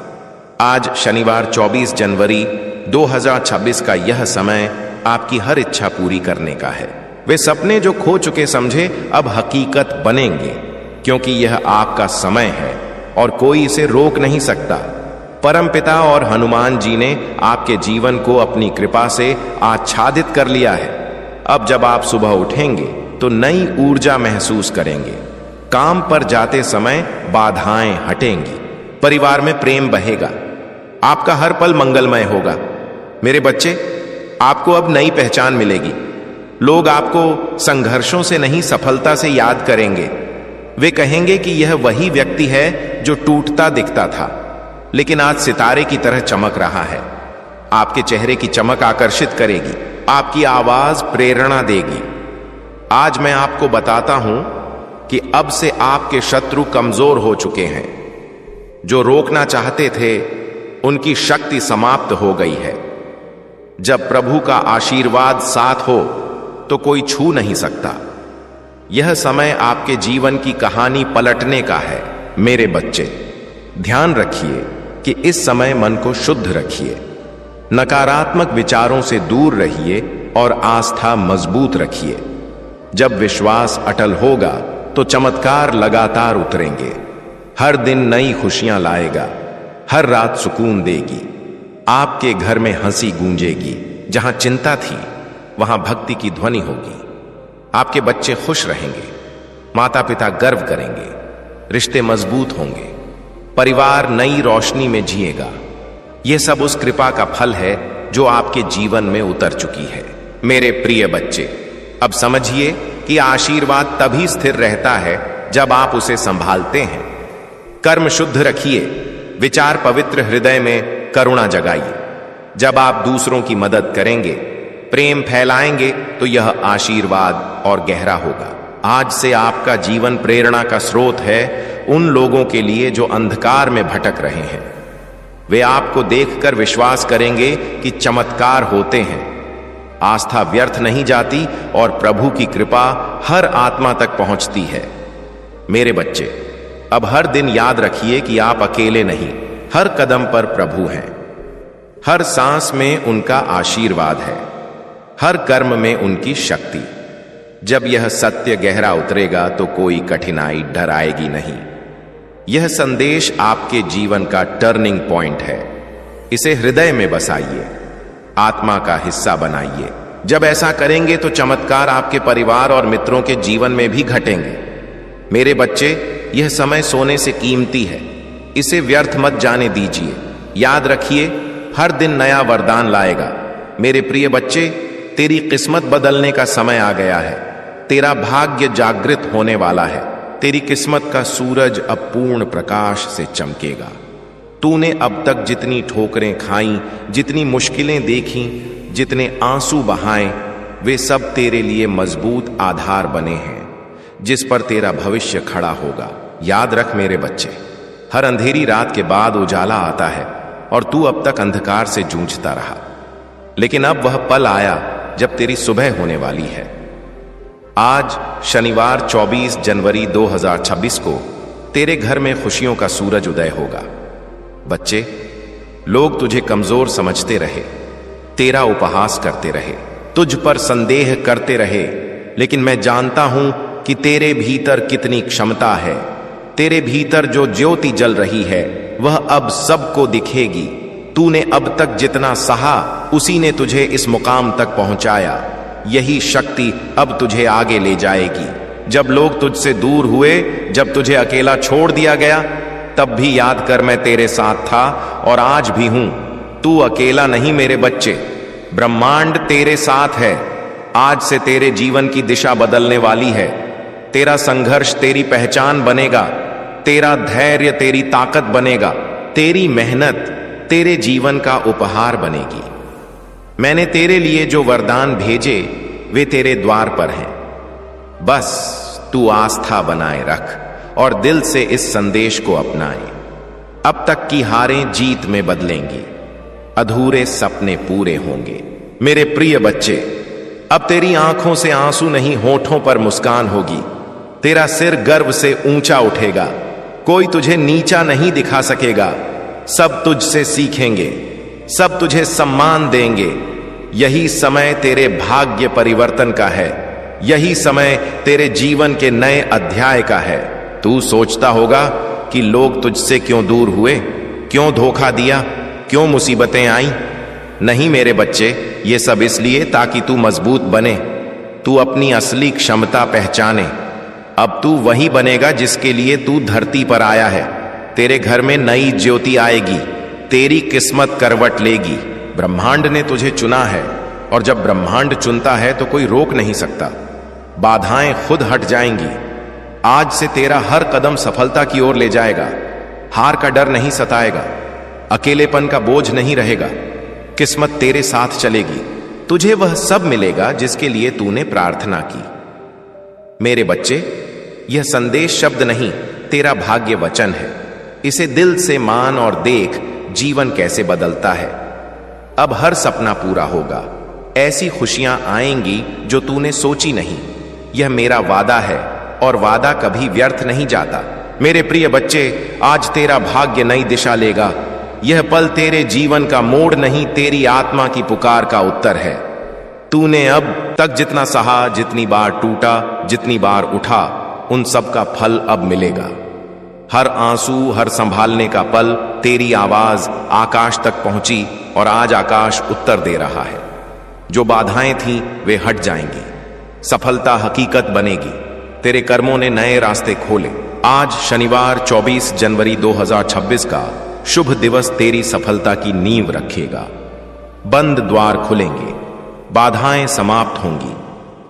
आज शनिवार 24 जनवरी 2026 का यह समय आपकी हर इच्छा पूरी करने का है। वे सपने जो खो चुके समझे अब हकीकत बनेंगे, क्योंकि यह आपका समय है और कोई इसे रोक नहीं सकता। परमपिता और हनुमान जी ने आपके जीवन को अपनी कृपा से आच्छादित कर लिया है। अब जब आप सुबह उठेंगे तो नई ऊर्जा महसूस करेंगे। काम पर जाते समय बाधाएं हटेंगी, परिवार में प्रेम बहेगा, आपका हर पल मंगलमय होगा। मेरे बच्चे, आपको अब नई पहचान मिलेगी। लोग आपको संघर्षों से नहीं, सफलता से याद करेंगे। वे कहेंगे कि यह वही व्यक्ति है जो टूटता दिखता था, लेकिन आज सितारे की तरह चमक रहा है। आपके चेहरे की चमक आकर्षित करेगी, आपकी आवाज प्रेरणा देगी। आज मैं आपको बताता हूं कि अब से आपके शत्रु कमजोर हो चुके हैं। जो रोकना चाहते थे उनकी शक्ति समाप्त हो गई है। जब प्रभु का आशीर्वाद साथ हो तो कोई छू नहीं सकता। यह समय आपके जीवन की कहानी पलटने का है। मेरे बच्चे, ध्यान रखिए कि इस समय मन को शुद्ध रखिए, नकारात्मक विचारों से दूर रहिए और आस्था मजबूत रखिए। जब विश्वास अटल होगा तो चमत्कार लगातार उतरेंगे। हर दिन नई खुशियां लाएगा, हर रात सुकून देगी। आपके घर में हंसी गूंजेगी, जहां चिंता थी वहां भक्ति की ध्वनि होगी। आपके बच्चे खुश रहेंगे, माता पिता गर्व करेंगे, रिश्ते मजबूत होंगे, परिवार नई रोशनी में जिएगा। यह सब उस कृपा का फल है जो आपके जीवन में उतर चुकी है। मेरे प्रिय बच्चे, अब समझिए कि आशीर्वाद तभी स्थिर रहता है जब आप उसे संभालते हैं। कर्म शुद्ध रखिए, विचार पवित्र, हृदय में करुणा जगाइए। जब आप दूसरों की मदद करेंगे, प्रेम फैलाएंगे, तो यह आशीर्वाद और गहरा होगा। आज से आपका जीवन प्रेरणा का स्रोत है उन लोगों के लिए जो अंधकार में भटक रहे हैं। वे आपको देखकर विश्वास करेंगे कि चमत्कार होते हैं। आस्था व्यर्थ नहीं जाती और प्रभु की कृपा हर आत्मा तक पहुंचती है। मेरे बच्चे, अब हर दिन याद रखिए कि आप अकेले नहीं, हर कदम पर प्रभु हैं। हर सांस में उनका आशीर्वाद है, हर कर्म में उनकी शक्ति। जब यह सत्य गहरा उतरेगा तो कोई कठिनाई डराएगी नहीं। यह संदेश आपके जीवन का टर्निंग पॉइंट है। इसे हृदय में बसाइए, आत्मा का हिस्सा बनाइए। जब ऐसा करेंगे तो चमत्कार आपके परिवार और मित्रों के जीवन में भी घटेंगे। मेरे बच्चे, यह समय सोने से कीमती है, इसे व्यर्थ मत जाने दीजिए। याद रखिए, हर दिन नया वरदान लाएगा। मेरे प्रिय बच्चे, तेरी किस्मत बदलने का समय आ गया है। तेरा भाग्य जागृत होने वाला है। तेरी किस्मत का सूरज अब पूर्ण प्रकाश से चमकेगा। तूने अब तक जितनी ठोकरें खाई, जितनी मुश्किलें देखी, जितने आंसू बहाए, वे सब तेरे लिए मजबूत आधार बने हैं जिस पर तेरा भविष्य खड़ा होगा। याद रख मेरे बच्चे, हर अंधेरी रात के बाद उजाला आता है और तू अब तक अंधकार से जूझता रहा, लेकिन अब वह पल आया जब तेरी सुबह होने वाली है। आज शनिवार 24 जनवरी 2026 को तेरे घर में खुशियों का सूरज उदय होगा। बच्चे, लोग तुझे कमजोर समझते रहे, तेरा उपहास करते रहे, तुझ पर संदेह करते रहे, लेकिन मैं जानता हूं कि तेरे भीतर कितनी क्षमता है। तेरे भीतर जो ज्योति जल रही है वह अब सबको दिखेगी। तूने अब तक जितना सहा उसी ने तुझे इस मुकाम तक पहुंचाया। यही शक्ति अब तुझे आगे ले जाएगी। जब लोग तुझसे दूर हुए, जब तुझे अकेला छोड़ दिया गया, तब भी याद कर मैं तेरे साथ था और आज भी हूं। तू अकेला नहीं मेरे बच्चे, ब्रह्मांड तेरे साथ है। आज से तेरे जीवन की दिशा बदलने वाली है। तेरा संघर्ष तेरी पहचान बनेगा, तेरा धैर्य तेरी ताकत बनेगा, तेरी मेहनत तेरे जीवन का उपहार बनेगी। मैंने तेरे लिए जो वरदान भेजे वे तेरे द्वार पर हैं। बस तू आस्था बनाए रख और दिल से इस संदेश को अपनाए। अब तक की हारें जीत में बदलेंगी, अधूरे सपने पूरे होंगे। मेरे प्रिय बच्चे, अब तेरी आंखों से आंसू नहीं, होठों पर मुस्कान होगी। तेरा सिर गर्व से ऊंचा उठेगा। कोई तुझे नीचा नहीं दिखा सकेगा। सब तुझसे सीखेंगे, सब तुझे सम्मान देंगे। यही समय तेरे भाग्य परिवर्तन का है, यही समय तेरे जीवन के नए अध्याय का है। तू सोचता होगा कि लोग तुझसे क्यों दूर हुए, क्यों धोखा दिया, क्यों मुसीबतें आई। नहीं मेरे बच्चे, ये सब इसलिए ताकि तू मजबूत बने, तू अपनी असली क्षमता पहचाने। अब तू वही बनेगा जिसके लिए तू धरती पर आया है। तेरे घर में नई ज्योति आएगी, तेरी किस्मत करवट लेगी। ब्रह्मांड ने तुझे चुना है, और जब ब्रह्मांड चुनता है तो कोई रोक नहीं सकता। बाधाएं खुद हट जाएंगी। आज से तेरा हर कदम सफलता की ओर ले जाएगा। हार का डर नहीं सताएगा, अकेलेपन का बोझ नहीं रहेगा। किस्मत तेरे साथ चलेगी। तुझे वह सब मिलेगा जिसके लिए तूने प्रार्थना की। मेरे बच्चे, यह संदेश शब्द नहीं, तेरा भाग्य वचन है। इसे दिल से मान और देख जीवन कैसे बदलता है। अब हर सपना पूरा होगा, ऐसी खुशियां आएंगी जो तूने सोची नहीं। यह मेरा वादा है, और वादा कभी व्यर्थ नहीं जाता। मेरे प्रिय बच्चे, आज तेरा भाग्य नई दिशा लेगा। यह पल तेरे जीवन का मोड़ नहीं, तेरी आत्मा की पुकार का उत्तर है। तूने अब तक जितना सहा, जितनी बार टूटा, जितनी बार उठा, उन सब का फल अब मिलेगा। हर आंसू, हर संभालने का पल, तेरी आवाज आकाश तक पहुंची, और आज आकाश उत्तर दे रहा है। जो बाधाएं थीं वे हट जाएंगी, सफलता हकीकत बनेगी। तेरे कर्मों ने नए रास्ते खोले। आज शनिवार 24 जनवरी 2026 का शुभ दिवस तेरी सफलता की नींव रखेगा। बंद द्वार खुलेंगे, बाधाएं समाप्त होंगी।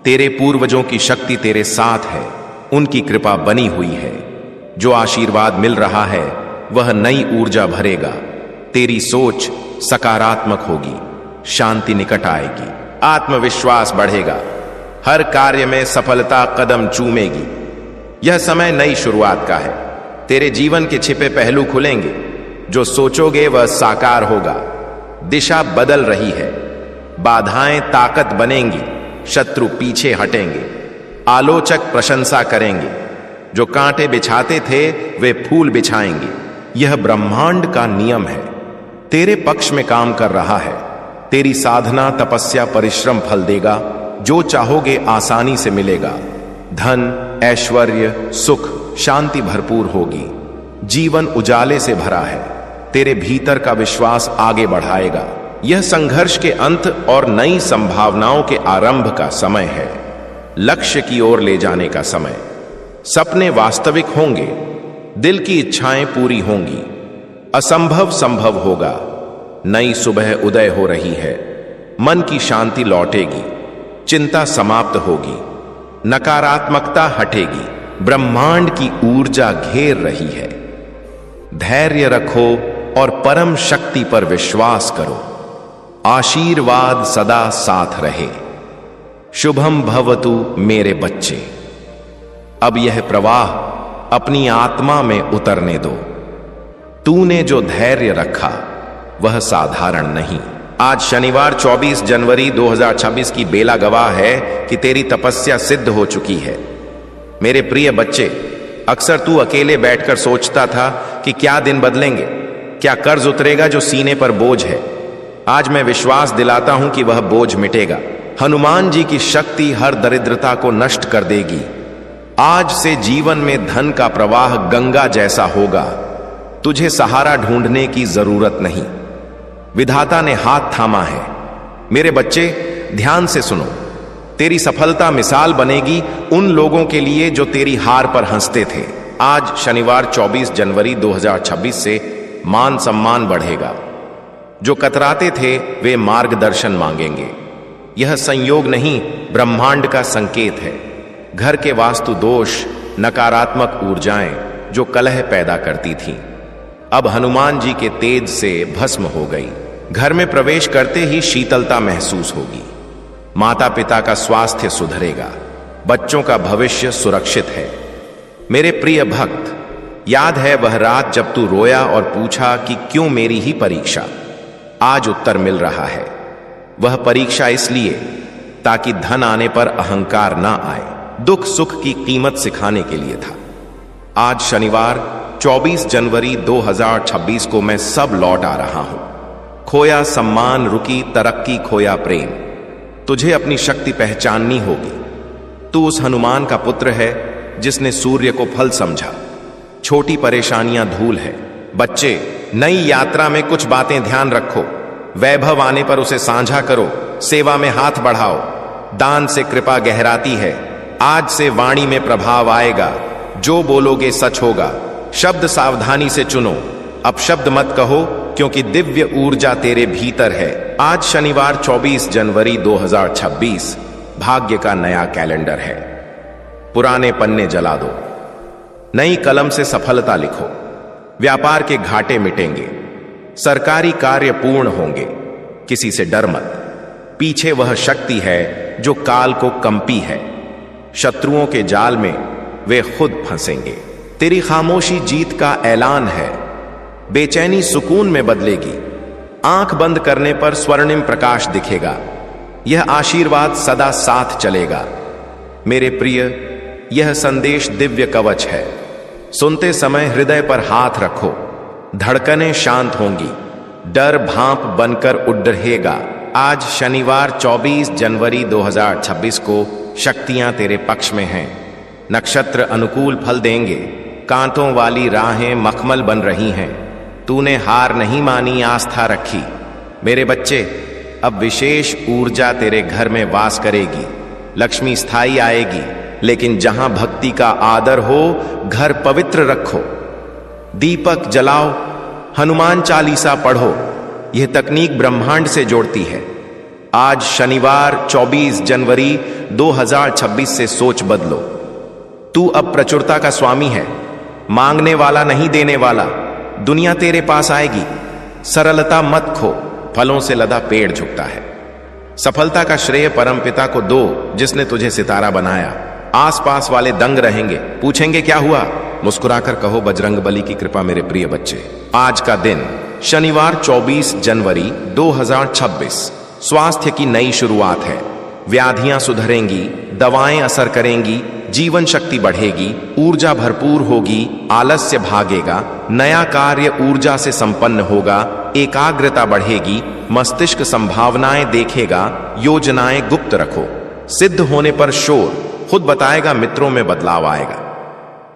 तेरे पूर्वजों की शक्ति तेरे साथ है, उनकी कृपा बनी हुई है। जो आशीर्वाद मिल रहा है वह नई ऊर्जा भरेगा। तेरी सोच सकारात्मक होगी, शांति निकट आएगी, आत्मविश्वास बढ़ेगा। हर कार्य में सफलता कदम चूमेगी। यह समय नई शुरुआत का है। तेरे जीवन के छिपे पहलू खुलेंगे। जो सोचोगे वह साकार होगा। दिशा बदल रही है। बाधाएं ताकत बनेंगी, शत्रु पीछे हटेंगे, आलोचक प्रशंसा करेंगे। जो कांटे बिछाते थे वे फूल बिछाएंगे। यह ब्रह्मांड का नियम है, तेरे पक्ष में काम कर रहा है। तेरी साधना, तपस्या, परिश्रम फल देगा। जो चाहोगे आसानी से मिलेगा। धन, ऐश्वर्य, सुख, शांति भरपूर होगी। जीवन उजाले से भरा है। तेरे भीतर का विश्वास आगे बढ़ाएगा। यह संघर्ष के अंत और नई संभावनाओं के आरंभ का समय है। लक्ष्य की ओर ले जाने का समय। सपने वास्तविक होंगे, दिल की इच्छाएं पूरी होंगी, असंभव संभव होगा। नई सुबह उदय हो रही है। मन की शांति लौटेगी, चिंता समाप्त होगी, नकारात्मकता हटेगी। ब्रह्मांड की ऊर्जा घेर रही है। धैर्य रखो और परम शक्ति पर विश्वास करो। आशीर्वाद सदा साथ रहे। शुभम भवतु मेरे बच्चे। अब यह प्रवाह अपनी आत्मा में उतरने दो। तूने जो धैर्य रखा वह साधारण नहीं। आज शनिवार 24 जनवरी 2026 की बेला गवाह है कि तेरी तपस्या सिद्ध हो चुकी है। मेरे प्रिय बच्चे, अक्सर तू अकेले बैठकर सोचता था कि क्या दिन बदलेंगे, क्या कर्ज उतरेगा जो सीने पर बोझ है। आज मैं विश्वास दिलाता हूं कि वह बोझ मिटेगा। हनुमान जी की शक्ति हर दरिद्रता को नष्ट कर देगी। आज से जीवन में धन का प्रवाह गंगा जैसा होगा। तुझे सहारा ढूंढने की जरूरत नहीं, विधाता ने हाथ थामा है। मेरे बच्चे, ध्यान से सुनो। तेरी सफलता मिसाल बनेगी उन लोगों के लिए जो तेरी हार पर हंसते थे। आज शनिवार 24 जनवरी 2026 से मान सम्मान बढ़ेगा। जो कतराते थे वे मार्गदर्शन मांगेंगे। यह संयोग नहीं, ब्रह्मांड का संकेत है। घर के वास्तु दोष, नकारात्मक ऊर्जाएं जो कलह पैदा करती थीं, अब हनुमान जी के तेज से भस्म हो गई। घर में प्रवेश करते ही शीतलता महसूस होगी। माता पिता का स्वास्थ्य सुधरेगा। बच्चों का भविष्य सुरक्षित है। मेरे प्रिय भक्त, याद है वह रात जब तू रोया और पूछा कि क्यों मेरी ही परीक्षा? आज उत्तर मिल रहा है। वह परीक्षा इसलिए ताकि धन आने पर अहंकार ना आए, दुख सुख की कीमत सिखाने के लिए था। आज शनिवार 24 जनवरी 2026 को मैं सब लौट आ रहा हूं। खोया सम्मान, रुकी तरक्की, खोया प्रेम। तुझे अपनी शक्ति पहचाननी होगी। तू उस हनुमान का पुत्र है जिसने सूर्य को फल समझा। छोटी परेशानियां धूल है। बच्चे, नई यात्रा में कुछ बातें ध्यान रखो। वैभव आने पर उसे साझा करो। सेवा में हाथ बढ़ाओ। दान से कृपा गहराती है। आज से वाणी में प्रभाव आएगा। जो बोलोगे सच होगा। शब्द सावधानी से चुनो। अपशब्द मत कहो, क्योंकि दिव्य ऊर्जा तेरे भीतर है। आज शनिवार 24 जनवरी 2026 भाग्य का नया कैलेंडर है। पुराने पन्ने जला दो। नई कलम से सफलता लिखो। व्यापार के घाटे मिटेंगे। सरकारी कार्य पूर्ण होंगे। किसी से डर मत। पीछे वह शक्ति है जो काल को कंपी है। शत्रुओं के जाल में वे खुद फंसेंगे। तेरी खामोशी जीत का ऐलान है। बेचैनी सुकून में बदलेगी। आंख बंद करने पर स्वर्णिम प्रकाश दिखेगा। यह आशीर्वाद सदा साथ चलेगा। मेरे प्रिय, यह संदेश दिव्य कवच है। सुनते समय हृदय पर हाथ रखो। धड़कनें शांत होंगी। डर भांप बनकर उड़ रहेगा। आज शनिवार 24 जनवरी 2026 को शक्तियां तेरे पक्ष में हैं। नक्षत्र अनुकूल फल देंगे। कांटों वाली राहें मखमल बन रही हैं। तूने हार नहीं मानी, आस्था रखी। मेरे बच्चे, अब विशेष ऊर्जा तेरे घर में वास करेगी। लक्ष्मी स्थायी आएगी। लेकिन जहां भक्ति का आदर हो, घर पवित्र रखो। दीपक जलाओ। हनुमान चालीसा पढ़ो। यह तकनीक ब्रह्मांड से जोड़ती है। आज शनिवार 24 जनवरी 2026 से सोच बदलो। तू अब प्रचुरता का स्वामी है। मांगने वाला नहीं, देने वाला। दुनिया तेरे पास आएगी। सरलता मत खो। फलों से लदा पेड़ झुकता है। सफलता का श्रेय परमपिता को दो, जिसने तुझे सितारा बनाया। आसपास वाले दंग रहेंगे, पूछेंगे क्या हुआ। मुस्कुराकर कहो, बजरंगबली की कृपा। मेरे प्रिय बच्चे, आज का दिन शनिवार 24 जनवरी 2026 स्वास्थ्य की नई शुरुआत है। व्याधियां सुधरेंगी। दवाएं असर करेंगी। जीवन शक्ति बढ़ेगी। ऊर्जा भरपूर होगी। आलस्य भागेगा। नया कार्य ऊर्जा से संपन्न होगा। एकाग्रता बढ़ेगी। मस्तिष्क संभावनाएं देखेगा। योजनाएं गुप्त रखो। सिद्ध होने पर शोर खुद बताएगा। मित्रों में बदलाव आएगा।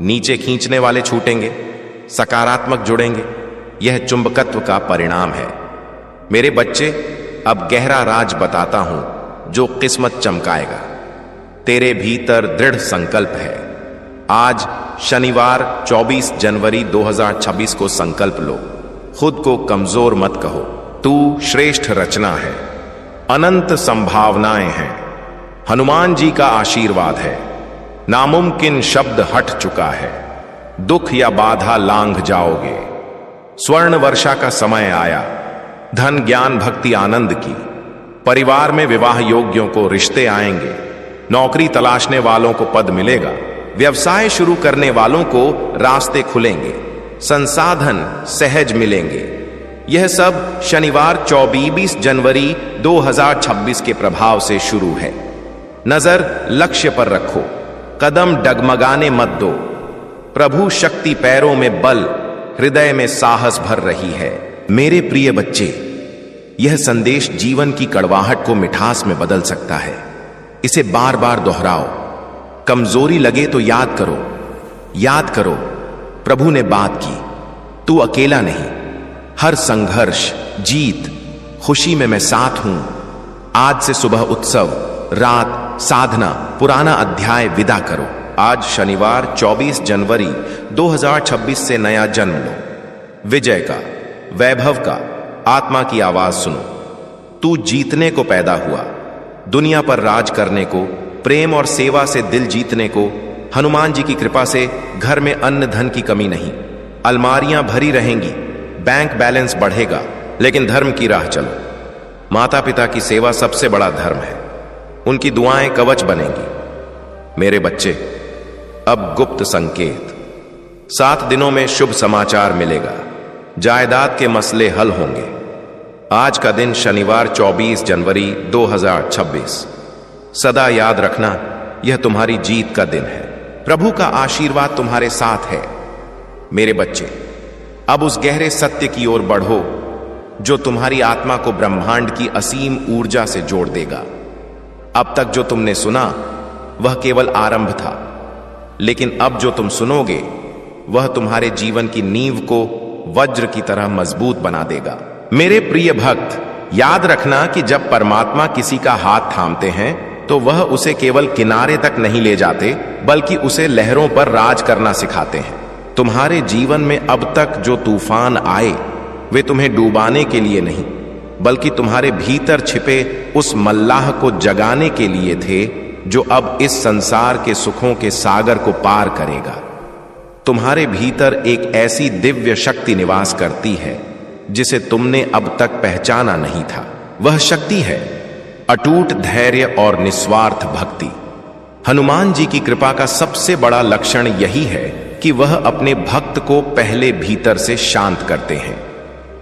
नीचे खींचने वाले छूटेंगे। सकारात्मक जुड़ेंगे। यह चुंबकत्व का परिणाम है। मेरे बच्चे, अब गहरा राज बताता हूं जो किस्मत चमकाएगा। तेरे भीतर दृढ़ संकल्प है। आज शनिवार 24 जनवरी 2026 को संकल्प लो। खुद को कमजोर मत कहो। तू श्रेष्ठ रचना है। अनंत संभावनाएं हैं। हनुमान जी का आशीर्वाद है। नामुमकिन शब्द हट चुका है। दुख या बाधा लांघ जाओगे। स्वर्ण वर्षा का समय आया। धन, ज्ञान, भक्ति, आनंद की। परिवार में विवाह योग्यों को रिश्ते आएंगे। नौकरी तलाशने वालों को पद मिलेगा। व्यवसाय शुरू करने वालों को रास्ते खुलेंगे। संसाधन सहज मिलेंगे। यह सब शनिवार 24 जनवरी 2026 के प्रभाव से शुरू है। नजर लक्ष्य पर रखो। कदम डगमगाने मत दो। प्रभु शक्ति पैरों में बल, हृदय में साहस भर रही है। मेरे प्रिय बच्चे, यह संदेश जीवन की कड़वाहट को मिठास में बदल सकता है। इसे बार बार दोहराओ। कमजोरी लगे तो याद करो। याद करो, प्रभु ने बात की। तू अकेला नहीं। हर संघर्ष, जीत, खुशी में मैं साथ हूं। आज से सुबह उत्सव, रात साधना, पुराना अध्याय विदा करो। आज शनिवार 24 जनवरी 2026 से नया जन्म लो। विजय का, वैभव का, आत्मा की आवाज सुनो। तू जीतने को पैदा हुआ। दुनिया पर राज करने को, प्रेम और सेवा से दिल जीतने को। हनुमान जी की कृपा से घर में अन्न धन की कमी नहीं। अलमारियां भरी रहेंगी। बैंक बैलेंस बढ़ेगा। लेकिन धर्म की राह चलो। माता पिता की सेवा सबसे बड़ा धर्म है। उनकी दुआएं कवच बनेंगी। मेरे बच्चे, अब गुप्त संकेत। 7 दिनों में शुभ समाचार मिलेगा। जायदाद के मसले हल होंगे। आज का दिन शनिवार 24 जनवरी 2026। सदा याद रखना, यह तुम्हारी जीत का दिन है। प्रभु का आशीर्वाद तुम्हारे साथ है। मेरे बच्चे, अब उस गहरे सत्य की ओर बढ़ो जो तुम्हारी आत्मा को ब्रह्मांड की असीम ऊर्जा से जोड़ देगा। अब तक जो तुमने सुना वह केवल आरंभ था, लेकिन अब जो तुम सुनोगे वह तुम्हारे जीवन की नींव को वज्र की तरह मजबूत बना देगा। मेरे प्रिय भक्त, याद रखना कि जब परमात्मा किसी का हाथ थामते हैं तो वह उसे केवल किनारे तक नहीं ले जाते, बल्कि उसे लहरों पर राज करना सिखाते हैं। तुम्हारे जीवन में अब तक जो तूफान आए वे तुम्हें डूबाने के लिए नहीं, बल्कि तुम्हारे भीतर छिपे उस मल्लाह को जगाने के लिए थे जो अब इस संसार के सुखों के सागर को पार करेगा। तुम्हारे भीतर एक ऐसी दिव्य शक्ति निवास करती है जिसे तुमने अब तक पहचाना नहीं था। वह शक्ति है अटूट धैर्य और निस्वार्थ भक्ति। हनुमान जी की कृपा का सबसे बड़ा लक्षण यही है कि वह अपने भक्त को पहले भीतर से शांत करते हैं।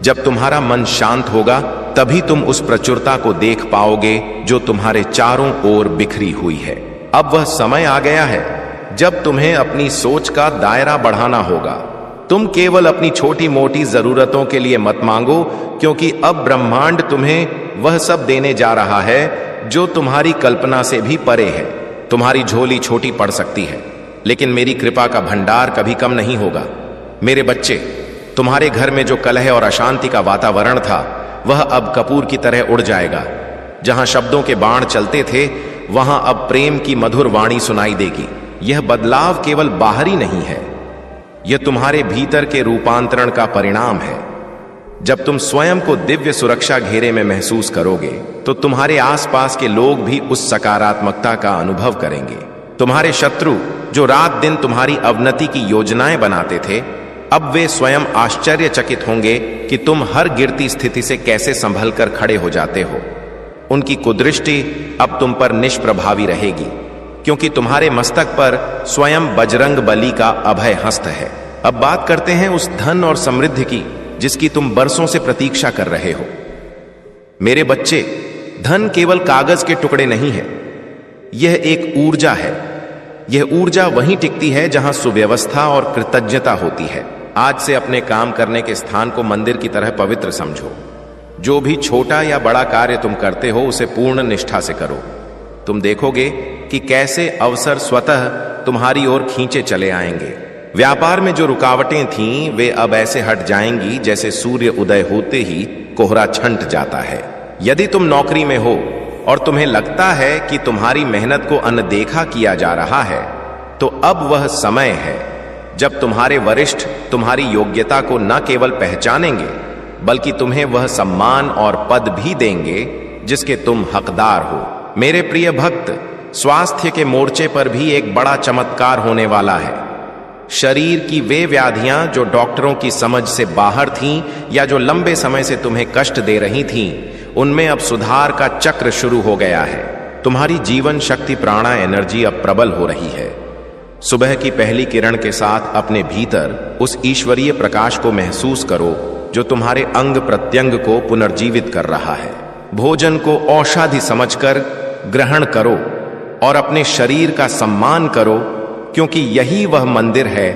जब तुम्हारा मन शांत होगा तभी तुम उस प्रचुरता को देख पाओगे जो तुम्हारे चारों ओर बिखरी हुई है। अब वह समय आ गया है जब तुम्हें अपनी सोच का दायरा बढ़ाना होगा। तुम केवल अपनी छोटी मोटी जरूरतों के लिए मत मांगो, क्योंकि अब ब्रह्मांड तुम्हें वह सब देने जा रहा है जो तुम्हारी कल्पना से भी परे है। तुम्हारी झोली छोटी पड़ सकती है, लेकिन मेरी कृपा का भंडार कभी कम नहीं होगा। मेरे बच्चे, तुम्हारे घर में जो कलह और अशांति का वातावरण था वह अब कपूर की तरह उड़ जाएगा। जहां शब्दों के बाण चलते थे वहां अब प्रेम की मधुर वाणी सुनाई देगी। यह बदलाव केवल बाहरी नहीं है, यह तुम्हारे भीतर के रूपांतरण का परिणाम है। जब तुम स्वयं को दिव्य सुरक्षा घेरे में महसूस करोगे तो तुम्हारे आसपास के लोग भी उस सकारात्मकता का अनुभव करेंगे। तुम्हारे शत्रु जो रात दिन तुम्हारी अवनति की योजनाएं बनाते थे, अब वे स्वयं आश्चर्यचकित होंगे कि तुम हर गिरती स्थिति से कैसे संभल कर खड़े हो जाते हो। उनकी कुदृष्टि अब तुम पर निष्प्रभावी रहेगी, क्योंकि तुम्हारे मस्तक पर स्वयं बजरंग बली का अभय हस्त है। अब बात करते हैं उस धन और समृद्धि की जिसकी तुम बरसों से प्रतीक्षा कर रहे हो। मेरे बच्चे, धन केवल कागज के टुकड़े नहीं है, यह एक ऊर्जा है। यह ऊर्जा वहीं टिकती है जहां सुव्यवस्था और कृतज्ञता होती है। आज से अपने काम करने के स्थान को मंदिर की तरह पवित्र समझो। जो भी छोटा या बड़ा कार्य तुम करते हो उसे पूर्ण निष्ठा से करो। तुम देखोगे कि कैसे अवसर स्वतः तुम्हारी ओर खींचे चले आएंगे। व्यापार में जो रुकावटें थीं वे अब ऐसे हट जाएंगी जैसे सूर्य उदय होते ही कोहरा छंट जाता है। यदि तुम नौकरी में हो और तुम्हें लगता है कि तुम्हारी मेहनत को अनदेखा किया जा रहा है, तो अब वह समय है जब तुम्हारे वरिष्ठ तुम्हारी योग्यता को न केवल पहचानेंगे बल्कि तुम्हें वह सम्मान और पद भी देंगे जिसके तुम हकदार हो। मेरे प्रिय भक्त, स्वास्थ्य के मोर्चे पर भी एक बड़ा चमत्कार होने वाला है। शरीर की वे व्याधियां जो डॉक्टरों की समझ से बाहर थीं या जो लंबे समय से तुम्हें कष्ट दे रही थीं, उनमें अब सुधार का चक्र शुरू हो गया है। तुम्हारी जीवन शक्ति प्राणा एनर्जी अब प्रबल हो रही है। सुबह की पहली किरण के साथ अपने भीतर उस ईश्वरीय प्रकाश को महसूस करो जो तुम्हारे अंग प्रत्यंग को पुनर्जीवित कर रहा है। भोजन को औषधि समझकर ग्रहण करो और अपने शरीर का सम्मान करो, क्योंकि यही वह मंदिर है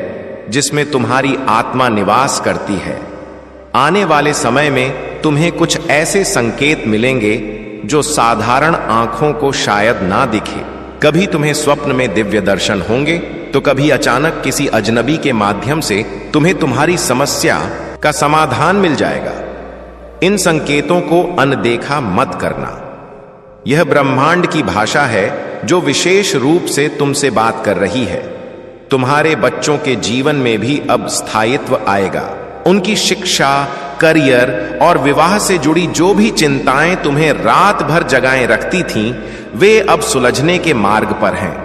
जिसमें तुम्हारी आत्मा निवास करती है। आने वाले समय में तुम्हें कुछ ऐसे संकेत मिलेंगे जो साधारण आंखों को शायद ना दिखे। कभी तुम्हें स्वप्न में दिव्य दर्शन होंगे तो कभी अचानक किसी अजनबी के माध्यम से तुम्हें तुम्हारी समस्या का समाधान मिल जाएगा। इन संकेतों को अनदेखा मत करना। यह ब्रह्मांड की भाषा है जो विशेष रूप से तुमसे बात कर रही है। तुम्हारे बच्चों के जीवन में भी अब स्थायित्व आएगा। उनकी शिक्षा, करियर और विवाह से जुड़ी जो भी चिंताएं तुम्हें रात भर जगाए रखती थीं, वे अब सुलझने के मार्ग पर हैं।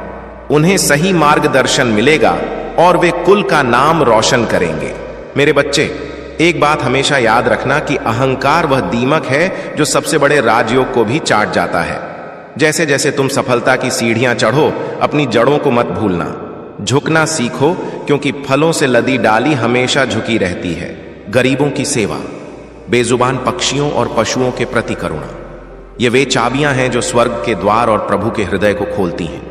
उन्हें सही मार्गदर्शन मिलेगा और वे कुल का नाम रोशन करेंगे। मेरे बच्चे, एक बात हमेशा याद रखना कि अहंकार वह दीमक है जो सबसे बड़े राजयोग को भी चाट जाता है। जैसे जैसे तुम सफलता की सीढ़ियां चढ़ो, अपनी जड़ों को मत भूलना। झुकना सीखो, क्योंकि फलों से लदी डाली हमेशा झुकी रहती है। गरीबों की सेवा, बेजुबान पक्षियों और पशुओं के प्रति करुणा, ये वे चाबियां हैं जो स्वर्ग के द्वार और प्रभु के हृदय को खोलती हैं।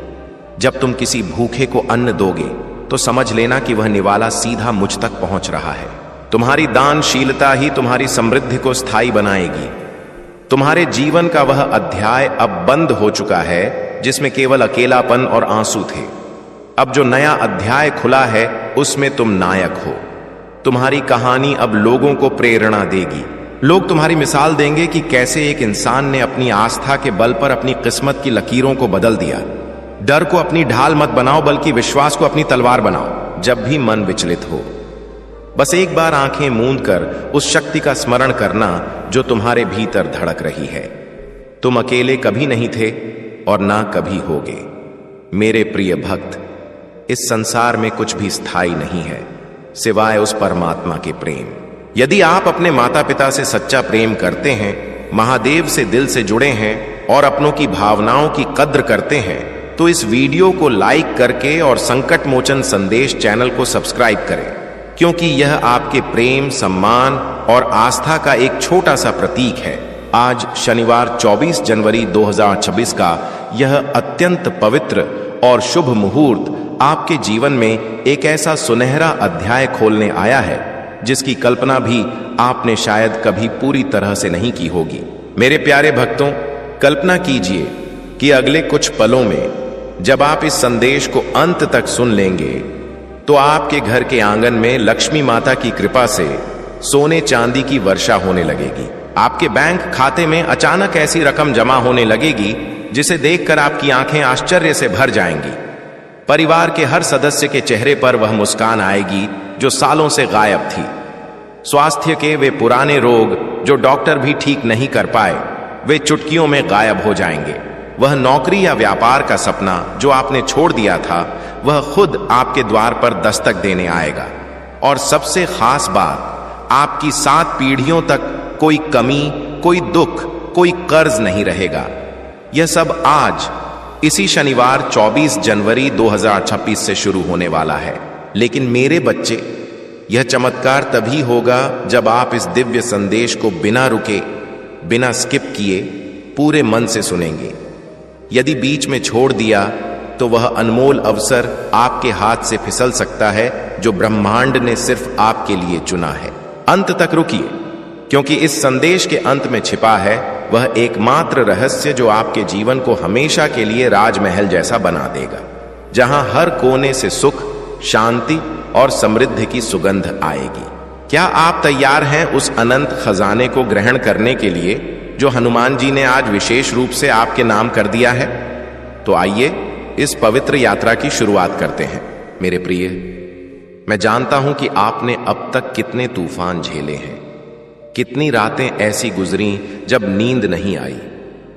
जब तुम किसी भूखे को अन्न दोगे तो समझ लेना कि वह निवाला सीधा मुझ तक पहुंच रहा है। तुम्हारी दानशीलता ही तुम्हारी समृद्धि को स्थायी बनाएगी। तुम्हारे जीवन का वह अध्याय अब बंद हो चुका है जिसमें केवल अकेलापन और आंसू थे। अब जो नया अध्याय खुला है उसमें तुम नायक हो। तुम्हारी कहानी अब लोगों को प्रेरणा देगी। लोग तुम्हारी मिसाल देंगे कि कैसे एक इंसान ने अपनी आस्था के बल पर अपनी किस्मत की लकीरों को बदल दिया। डर को अपनी ढाल मत बनाओ, बल्कि विश्वास को अपनी तलवार बनाओ। जब भी मन विचलित हो, बस एक बार आंखें मूंद कर उस शक्ति का स्मरण करना जो तुम्हारे भीतर धड़क रही है। तुम अकेले कभी नहीं थे और ना कभी होगे। मेरे प्रिय भक्त, इस संसार में कुछ भी स्थायी नहीं है सिवाय उस परमात्मा के प्रेम। यदि आप अपने माता पिता से सच्चा प्रेम करते हैं, महादेव से दिल से जुड़े हैं और अपनों की भावनाओं की कद्र करते हैं, तो इस वीडियो को लाइक करके और संकट मोचन संदेश चैनल को सब्सक्राइब करें, क्योंकि यह आपके प्रेम, सम्मान और आस्था का एक छोटा सा प्रतीक है। आज शनिवार 24 जनवरी 2026 का यह अत्यंत पवित्र और शुभ मुहूर्त आपके जीवन में एक ऐसा सुनहरा अध्याय खोलने आया है जिसकी कल्पना भी आपने शायद कभी पूरी तरह से नहीं की होगी। मेरे प्यारे भक्तों, कल्पना कीजिए कि अगले कुछ पलों में जब आप इस संदेश को अंत तक सुन लेंगे तो आपके घर के आंगन में लक्ष्मी माता की कृपा से सोने चांदी की वर्षा होने लगेगी। आपके बैंक खाते में अचानक ऐसी रकम जमा होने लगेगी जिसे देखकर आपकी आंखें आश्चर्य से भर जाएंगी। परिवार के हर सदस्य के चेहरे पर वह मुस्कान आएगी जो सालों से गायब थी। स्वास्थ्य के वे पुराने रोग जो डॉक्टर भी ठीक नहीं कर पाए, वे चुटकियों में गायब हो जाएंगे। वह नौकरी या व्यापार का सपना जो आपने छोड़ दिया था, वह खुद आपके द्वार पर दस्तक देने आएगा। और सबसे खास बात, आपकी 7 पीढ़ियों तक कोई कमी, कोई दुख, कोई कर्ज नहीं रहेगा। यह सब आज इसी शनिवार 24 जनवरी 2026 से शुरू होने वाला है। लेकिन मेरे बच्चे, यह चमत्कार तभी होगा जब आप इस दिव्य संदेश को बिना रुके, बिना स्किप किए पूरे मन से सुनेंगे। यदि बीच में छोड़ दिया तो वह अनमोल अवसर आपके हाथ से फिसल सकता है जो ब्रह्मांड ने सिर्फ आपके लिए चुना है। अंत तक रुकिए, क्योंकि इस संदेश के अंत में छिपा है वह एकमात्र रहस्य जो आपके जीवन को हमेशा के लिए राजमहल जैसा बना देगा, जहां हर कोने से सुख, शांति और समृद्धि की सुगंध आएगी। क्या आप तैयार हैं उस अनंत खजाने को ग्रहण करने के लिए जो हनुमान जी ने आज विशेष रूप से आपके नाम कर दिया है? तो आइए इस पवित्र यात्रा की शुरुआत करते हैं। मेरे प्रिय, मैं जानता हूं कि आपने अब तक कितने तूफान झेले हैं, कितनी रातें ऐसी गुजरी जब नींद नहीं आई,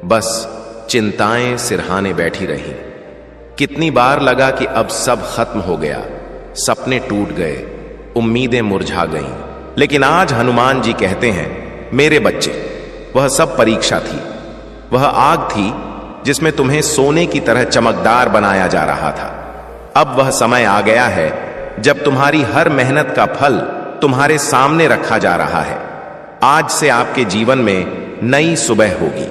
बस चिंताएं सिरहाने बैठी रहीं। कितनी बार लगा कि अब सब खत्म हो गया, सपने टूट गए, उम्मीदें मुरझा गईं। लेकिन आज हनुमान जी कहते हैं, मेरे बच्चे, वह सब परीक्षा थी, वह आग थी जिसमें तुम्हें सोने की तरह चमकदार बनाया जा रहा था। अब वह समय आ गया है जब तुम्हारी हर मेहनत का फल तुम्हारे सामने रखा जा रहा है। आज से आपके जीवन में नई सुबह होगी,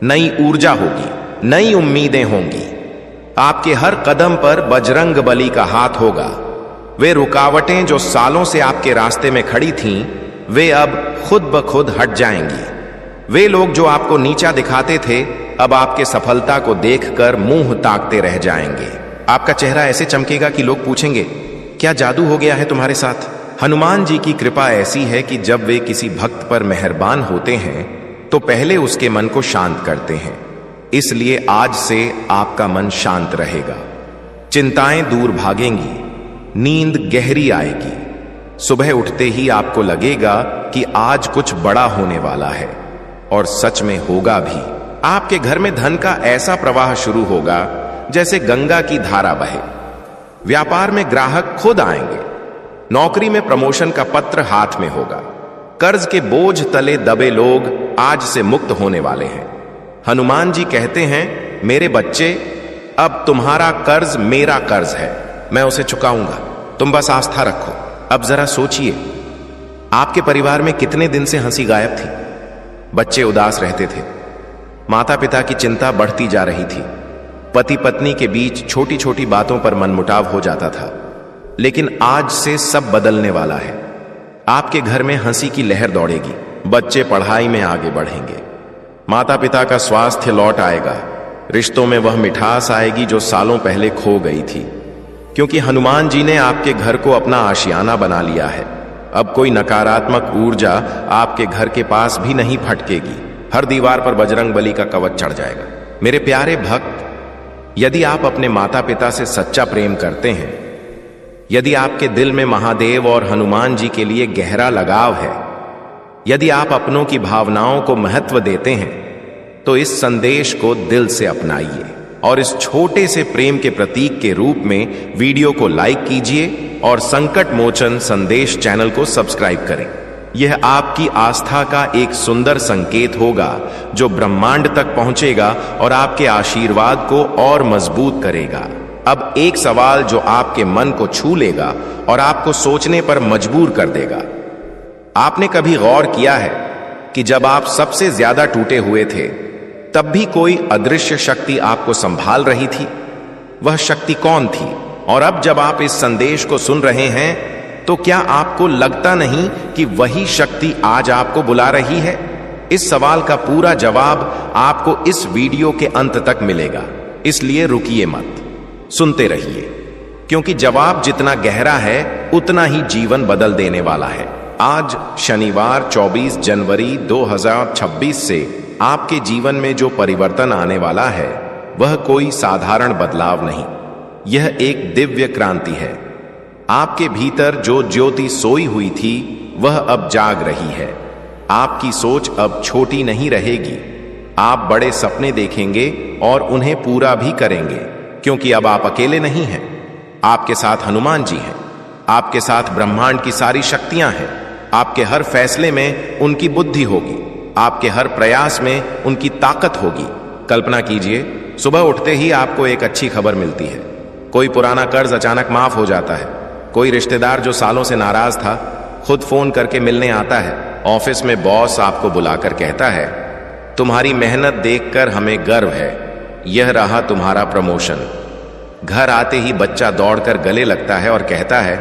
नई ऊर्जा होगी, नई उम्मीदें होंगी। आपके हर कदम पर बजरंग बली का हाथ होगा। वे रुकावटें जो सालों से आपके रास्ते में खड़ी थीं, वे अब खुद ब खुद हट जाएंगी। वे लोग जो आपको नीचा दिखाते थे, अब आपके सफलता को देखकर मुंह ताकते रह जाएंगे। आपका चेहरा ऐसे चमकेगा कि लोग पूछेंगे, क्या जादू हो गया है तुम्हारे साथ? हनुमान जी की कृपा ऐसी है कि जब वे किसी भक्त पर मेहरबान होते हैं तो पहले उसके मन को शांत करते हैं। इसलिए आज से आपका मन शांत रहेगा, चिंताएं दूर भागेंगी, नींद गहरी आएगी। सुबह उठते ही आपको लगेगा कि आज कुछ बड़ा होने वाला है, और सच में होगा भी। आपके घर में धन का ऐसा प्रवाह शुरू होगा जैसे गंगा की धारा बहे। व्यापार में ग्राहक खुद आएंगे, नौकरी में प्रमोशन का पत्र हाथ में होगा। कर्ज के बोझ तले दबे लोग आज से मुक्त होने वाले हैं। हनुमान जी कहते हैं, मेरे बच्चे, अब तुम्हारा कर्ज मेरा कर्ज है, मैं उसे चुकाऊंगा, तुम बस आस्था रखो। अब जरा सोचिए, आपके परिवार में कितने दिन से हंसी गायब थी? बच्चे उदास रहते थे, माता पिता की चिंता बढ़ती जा रही थी, पति पत्नी के बीच छोटी छोटी बातों पर मनमुटाव हो जाता था। लेकिन आज से सब बदलने वाला है। आपके घर में हंसी की लहर दौड़ेगी, बच्चे पढ़ाई में आगे बढ़ेंगे, माता पिता का स्वास्थ्य लौट आएगा, रिश्तों में वह मिठास आएगी जो सालों पहले खो गई थी। क्योंकि हनुमान जी ने आपके घर को अपना आशियाना बना लिया है। अब कोई नकारात्मक ऊर्जा आपके घर के पास भी नहीं फटकेगी। हर दीवार पर बजरंग बली का कवच चढ़ जाएगा। मेरे प्यारे भक्त, यदि आप अपने माता पिता से सच्चा प्रेम करते हैं, यदि आपके दिल में महादेव और हनुमान जी के लिए गहरा लगाव है, यदि आप अपनों की भावनाओं को महत्व देते हैं, तो इस संदेश को दिल से अपनाइए और इस छोटे से प्रेम के प्रतीक के रूप में वीडियो को लाइक कीजिए और संकट मोचन संदेश चैनल को सब्सक्राइब करें। यह आपकी आस्था का एक सुंदर संकेत होगा जो ब्रह्मांड तक पहुंचेगा और आपके आशीर्वाद को और मजबूत करेगा। अब एक सवाल जो आपके मन को छू लेगा और आपको सोचने पर मजबूर कर देगा। आपने कभी गौर किया है कि जब आप सबसे ज्यादा टूटे हुए थे, तब भी कोई अदृश्य शक्ति आपको संभाल रही थी? वह शक्ति कौन थी? और अब जब आप इस संदेश को सुन रहे हैं, तो क्या आपको लगता नहीं कि वही शक्ति आज आपको बुला रही है? इस सवाल का पूरा जवाब आपको इस वीडियो के अंत तक मिलेगा, इसलिए रुकिए मत, सुनते रहिए, क्योंकि जवाब जितना गहरा है उतना ही जीवन बदल देने वाला है। आज शनिवार 24 जनवरी 2026 से आपके जीवन में जो परिवर्तन आने वाला है, वह कोई साधारण बदलाव नहीं, यह एक दिव्य क्रांति है। आपके भीतर जो ज्योति सोई हुई थी, वह अब जाग रही है। आपकी सोच अब छोटी नहीं रहेगी। आप बड़े सपने देखेंगे और उन्हें पूरा भी करेंगे, क्योंकि अब आप अकेले नहीं हैं। आपके साथ हनुमान जी हैं, आपके साथ ब्रह्मांड की सारी शक्तियां हैं। आपके हर फैसले में उनकी बुद्धि होगी, आपके हर प्रयास में उनकी ताकत होगी। कल्पना कीजिए, सुबह उठते ही आपको एक अच्छी खबर मिलती है। कोई पुराना कर्ज अचानक माफ हो जाता है। कोई रिश्तेदार जो सालों से नाराज था, खुद फोन करके मिलने आता है। ऑफिस में बॉस आपको बुलाकर कहता है, तुम्हारी मेहनत देखकर हमें गर्व है, यह रहा तुम्हारा प्रमोशन। घर आते ही बच्चा दौड़कर गले लगता है और कहता है,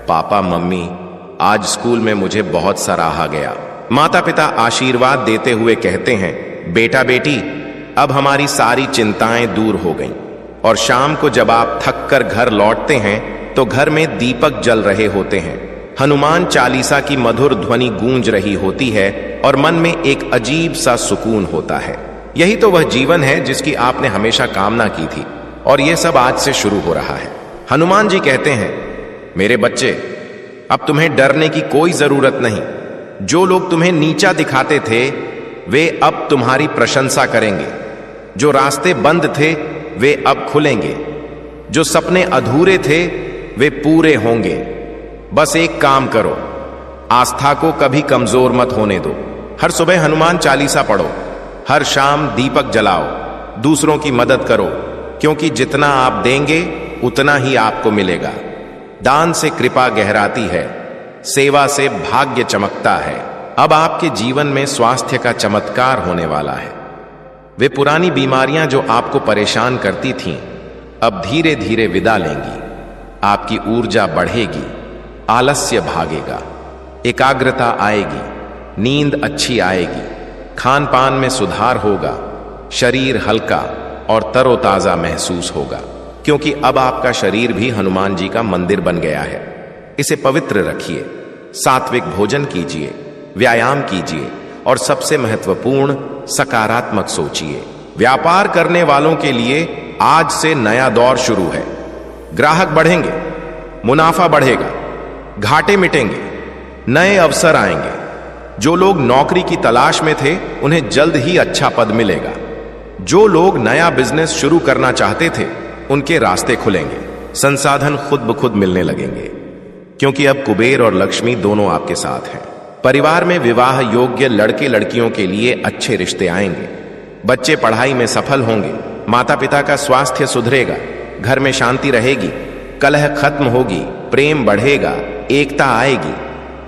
पापा मम्मी, आज स्कूल में मुझे बहुत सराहा गया। माता पिता आशीर्वाद देते हुए कहते हैं, बेटा बेटी, अब हमारी सारी चिंताएं दूर हो गईं। और शाम को जब आप थक कर घर लौटते हैं, तो घर में दीपक जल रहे होते हैं, हनुमान चालीसा की मधुर ध्वनि गूंज रही होती है और मन में एक अजीब सा सुकून होता है। यही तो वह जीवन है जिसकी आपने हमेशा कामना की थी, और यह सब आज से शुरू हो रहा है। हनुमान जी कहते हैं, मेरे बच्चे, अब तुम्हें डरने की कोई जरूरत नहीं। जो लोग तुम्हें नीचा दिखाते थे, वे अब तुम्हारी प्रशंसा करेंगे। जो रास्ते बंद थे, वे अब खुलेंगे। जो सपने अधूरे थे, वे पूरे होंगे। बस एक काम करो, आस्था को कभी कमजोर मत होने दो। हर सुबह हनुमान चालीसा पढ़ो, हर शाम दीपक जलाओ, दूसरों की मदद करो, क्योंकि जितना आप देंगे उतना ही आपको मिलेगा। दान से कृपा गहराती है, सेवा से भाग्य चमकता है। अब आपके जीवन में स्वास्थ्य का चमत्कार होने वाला है। वे पुरानी बीमारियां जो आपको परेशान करती थीं, अब धीरे धीरे विदा लेंगी। आपकी ऊर्जा बढ़ेगी, आलस्य भागेगा, एकाग्रता आएगी, नींद अच्छी आएगी, खान पान में सुधार होगा, शरीर हल्का और तरोताजा महसूस होगा, क्योंकि अब आपका शरीर भी हनुमान जी का मंदिर बन गया है। इसे पवित्र रखिए, सात्विक भोजन कीजिए, व्यायाम कीजिए और सबसे महत्वपूर्ण, सकारात्मक सोचिए। व्यापार करने वालों के लिए आज से नया दौर शुरू है। ग्राहक बढ़ेंगे, मुनाफा बढ़ेगा, घाटे मिटेंगे, नए अवसर आएंगे। जो लोग नौकरी की तलाश में थे, उन्हें जल्द ही अच्छा पद मिलेगा। जो लोग नया बिजनेस शुरू करना चाहते थे, उनके रास्ते खुलेंगे। संसाधन खुद ब खुद मिलने लगेंगे, क्योंकि अब कुबेर और लक्ष्मी दोनों आपके साथ हैं। परिवार में विवाह योग्य लड़के लड़कियों के लिए अच्छे रिश्ते आएंगे। बच्चे पढ़ाई में सफल होंगे, माता पिता का स्वास्थ्य सुधरेगा, घर में शांति रहेगी, कलह खत्म होगी, प्रेम बढ़ेगा, एकता आएगी,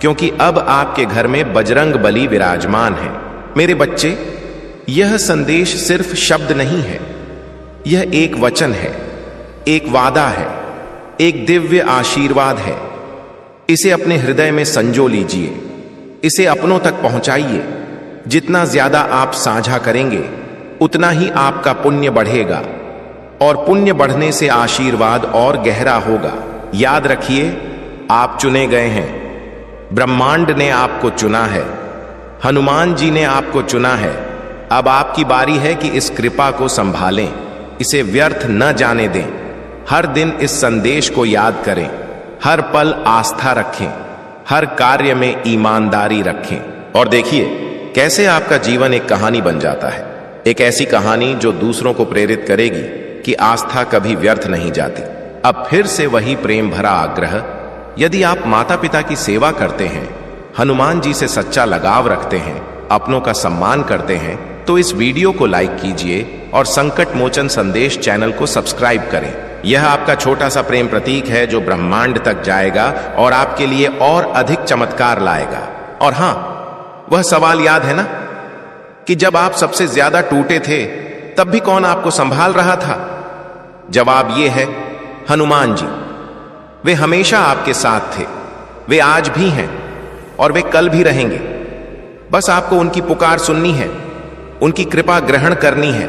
क्योंकि अब आपके घर में बजरंग बली विराजमान है। मेरे बच्चे, यह संदेश सिर्फ शब्द नहीं है, यह एक वचन है, एक वादा है, एक दिव्य आशीर्वाद है। इसे अपने हृदय में संजो लीजिए, इसे अपनों तक पहुंचाइए। जितना ज्यादा आप साझा करेंगे उतना ही आपका पुण्य बढ़ेगा, और पुण्य बढ़ने से आशीर्वाद और गहरा होगा। याद रखिए, आप चुने गए हैं। ब्रह्मांड ने आपको चुना है, हनुमान जी ने आपको चुना है। अब आपकी बारी है कि इस कृपा को संभालें, इसे व्यर्थ न जाने दें। हर दिन इस संदेश को याद करें, हर पल आस्था रखें, हर कार्य में ईमानदारी रखें, और देखिए कैसे आपका जीवन एक कहानी बन जाता है। एक ऐसी कहानी जो दूसरों को प्रेरित करेगी कि आस्था कभी व्यर्थ नहीं जाती। अब फिर से वही प्रेम भरा आग्रह, यदि आप माता पिता की सेवा करते हैं, हनुमान जी से सच्चा लगाव रखते हैं, अपनों का सम्मान करते हैं, तो इस वीडियो को लाइक कीजिए और संकट मोचन संदेश चैनल को सब्सक्राइब करें। यह आपका छोटा सा प्रेम प्रतीक है जो ब्रह्मांड तक जाएगा और आपके लिए और अधिक चमत्कार लाएगा। और हां, वह सवाल याद है ना कि जब आप सबसे ज्यादा टूटे थे तब भी कौन आपको संभाल रहा था? जवाब यह है, हनुमान जी। वे हमेशा आपके साथ थे, वे आज भी हैं और वे कल भी रहेंगे। बस आपको उनकी पुकार सुननी है, उनकी कृपा ग्रहण करनी है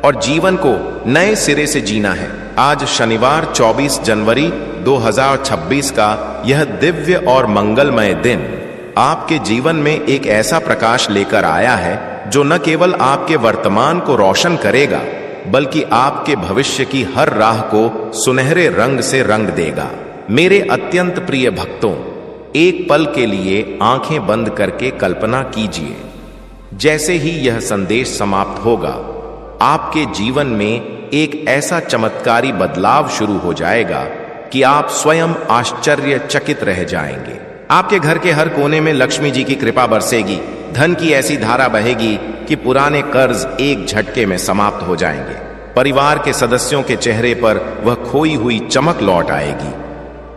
और जीवन को नए सिरे से जीना है। आज शनिवार 24 जनवरी 2026 का यह दिव्य और मंगलमय दिन आपके जीवन में एक ऐसा प्रकाश लेकर आया है जो न केवल आपके वर्तमान को रोशन करेगा बल्कि आपके भविष्य की हर राह को सुनहरे रंग से रंग देगा। मेरे अत्यंत प्रिय भक्तों, एक पल के लिए आंखें बंद करके कल्पना कीजिए, जैसे ही यह संदेश समाप्त होगा आपके जीवन में एक ऐसा चमत्कारी बदलाव शुरू हो जाएगा कि आप स्वयं आश्चर्यचकित रह जाएंगे। आपके घर के हर कोने में लक्ष्मी जी की कृपा बरसेगी, धन की ऐसी धारा बहेगी कि पुराने कर्ज एक झटके में समाप्त हो जाएंगे। परिवार के सदस्यों के चेहरे पर वह खोई हुई चमक लौट आएगी।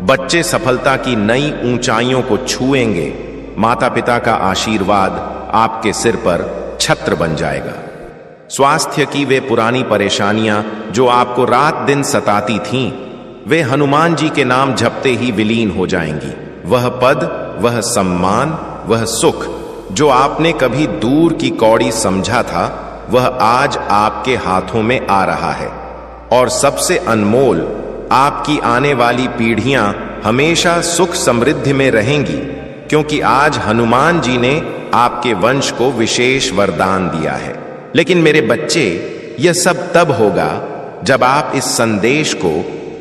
बच्चे सफलता की नई ऊंचाइयों को छुएंगे। माता पिता का आशीर्वाद आपके सिर पर छत्र बन जाएगा। स्वास्थ्य की वे पुरानी परेशानियां जो आपको रात दिन सताती थीं, वे हनुमान जी के नाम जपते ही विलीन हो जाएंगी। वह पद, वह सम्मान, वह सुख जो आपने कभी दूर की कौड़ी समझा था, वह आज आपके हाथों में आ रहा है। और सबसे अनमोल, आपकी आने वाली पीढ़ियां हमेशा सुख समृद्धि में रहेंगी, क्योंकि आज हनुमान जी ने आपके वंश को विशेष वरदान दिया है। लेकिन मेरे बच्चे, यह सब तब होगा जब आप इस संदेश को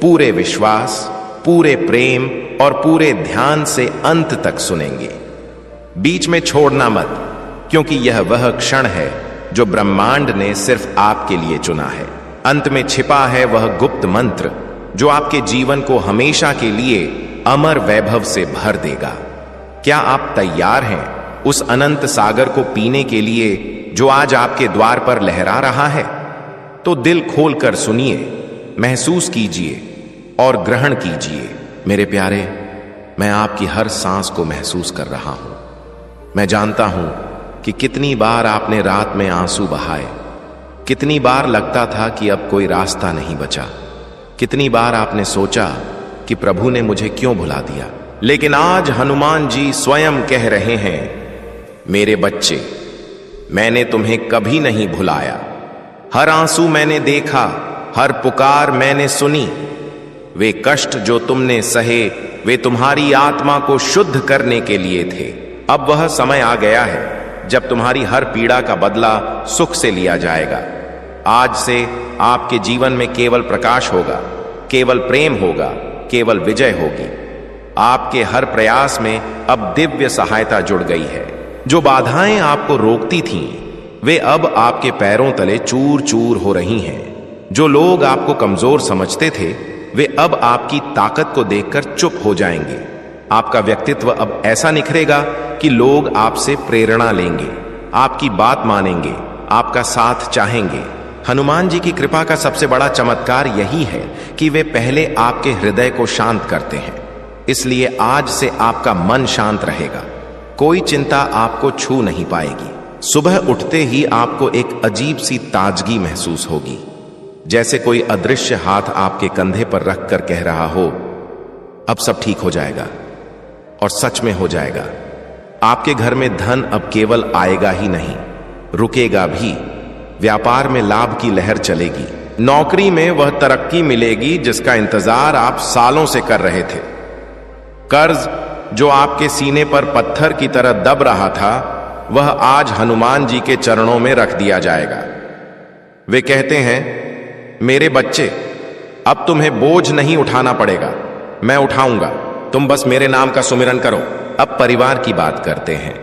पूरे विश्वास, पूरे प्रेम और पूरे ध्यान से अंत तक सुनेंगे। बीच में छोड़ना मत, क्योंकि यह वह क्षण है जो ब्रह्मांड ने सिर्फ आपके लिए चुना है। अंत में छिपा है वह गुप्त मंत्र जो आपके जीवन को हमेशा के लिए अमर वैभव से भर देगा। क्या आप तैयार हैं उस अनंत सागर को पीने के लिए जो आज आपके द्वार पर लहरा रहा है? तो दिल खोलकर सुनिए, महसूस कीजिए और ग्रहण कीजिए। मेरे प्यारे, मैं आपकी हर सांस को महसूस कर रहा हूं। मैं जानता हूं कि कितनी बार आपने रात में आंसू बहाए, कितनी बार लगता था कि अब कोई रास्ता नहीं बचा, कितनी बार आपने सोचा कि प्रभु ने मुझे क्यों भुला दिया। लेकिन आज हनुमान जी स्वयं कह रहे हैं, मेरे बच्चे, मैंने तुम्हें कभी नहीं भुलाया। हर आंसू मैंने देखा, हर पुकार मैंने सुनी। वे कष्ट जो तुमने सहे, वे तुम्हारी आत्मा को शुद्ध करने के लिए थे। अब वह समय आ गया है जब तुम्हारी हर पीड़ा का बदला सुख से लिया जाएगा। आज से आपके जीवन में केवल प्रकाश होगा, केवल प्रेम होगा, केवल विजय होगी। आपके हर प्रयास में अब दिव्य सहायता जुड़ गई है। जो बाधाएं आपको रोकती थीं, वे अब आपके पैरों तले चूर चूर हो रही हैं। जो लोग आपको कमजोर समझते थे, वे अब आपकी ताकत को देखकर चुप हो जाएंगे। आपका व्यक्तित्व अब ऐसा निखरेगा कि लोग आपसे प्रेरणा लेंगे, आपकी बात मानेंगे, आपका साथ चाहेंगे। हनुमान जी की कृपा का सबसे बड़ा चमत्कार यही है कि वे पहले आपके हृदय को शांत करते हैं। इसलिए आज से आपका मन शांत रहेगा, कोई चिंता आपको छू नहीं पाएगी। सुबह उठते ही आपको एक अजीब सी ताजगी महसूस होगी। जैसे कोई अदृश्य हाथ आपके कंधे पर रखकर कह रहा हो, अब सब ठीक हो जाएगा। और सच में हो जाएगा। आपके घर में धन अब केवल आएगा ही नहीं, रुकेगा भी। व्यापार में लाभ की लहर चलेगी। नौकरी में वह तरक्की मिलेगी जिसका इंतजार आप सालों से कर रहे थे। कर्ज जो आपके सीने पर पत्थर की तरह दब रहा था, वह आज हनुमान जी के चरणों में रख दिया जाएगा। वे कहते हैं, मेरे बच्चे, अब तुम्हें बोझ नहीं उठाना पड़ेगा, मैं उठाऊंगा, तुम बस मेरे नाम का सुमिरन करो। अब परिवार की बात करते हैं।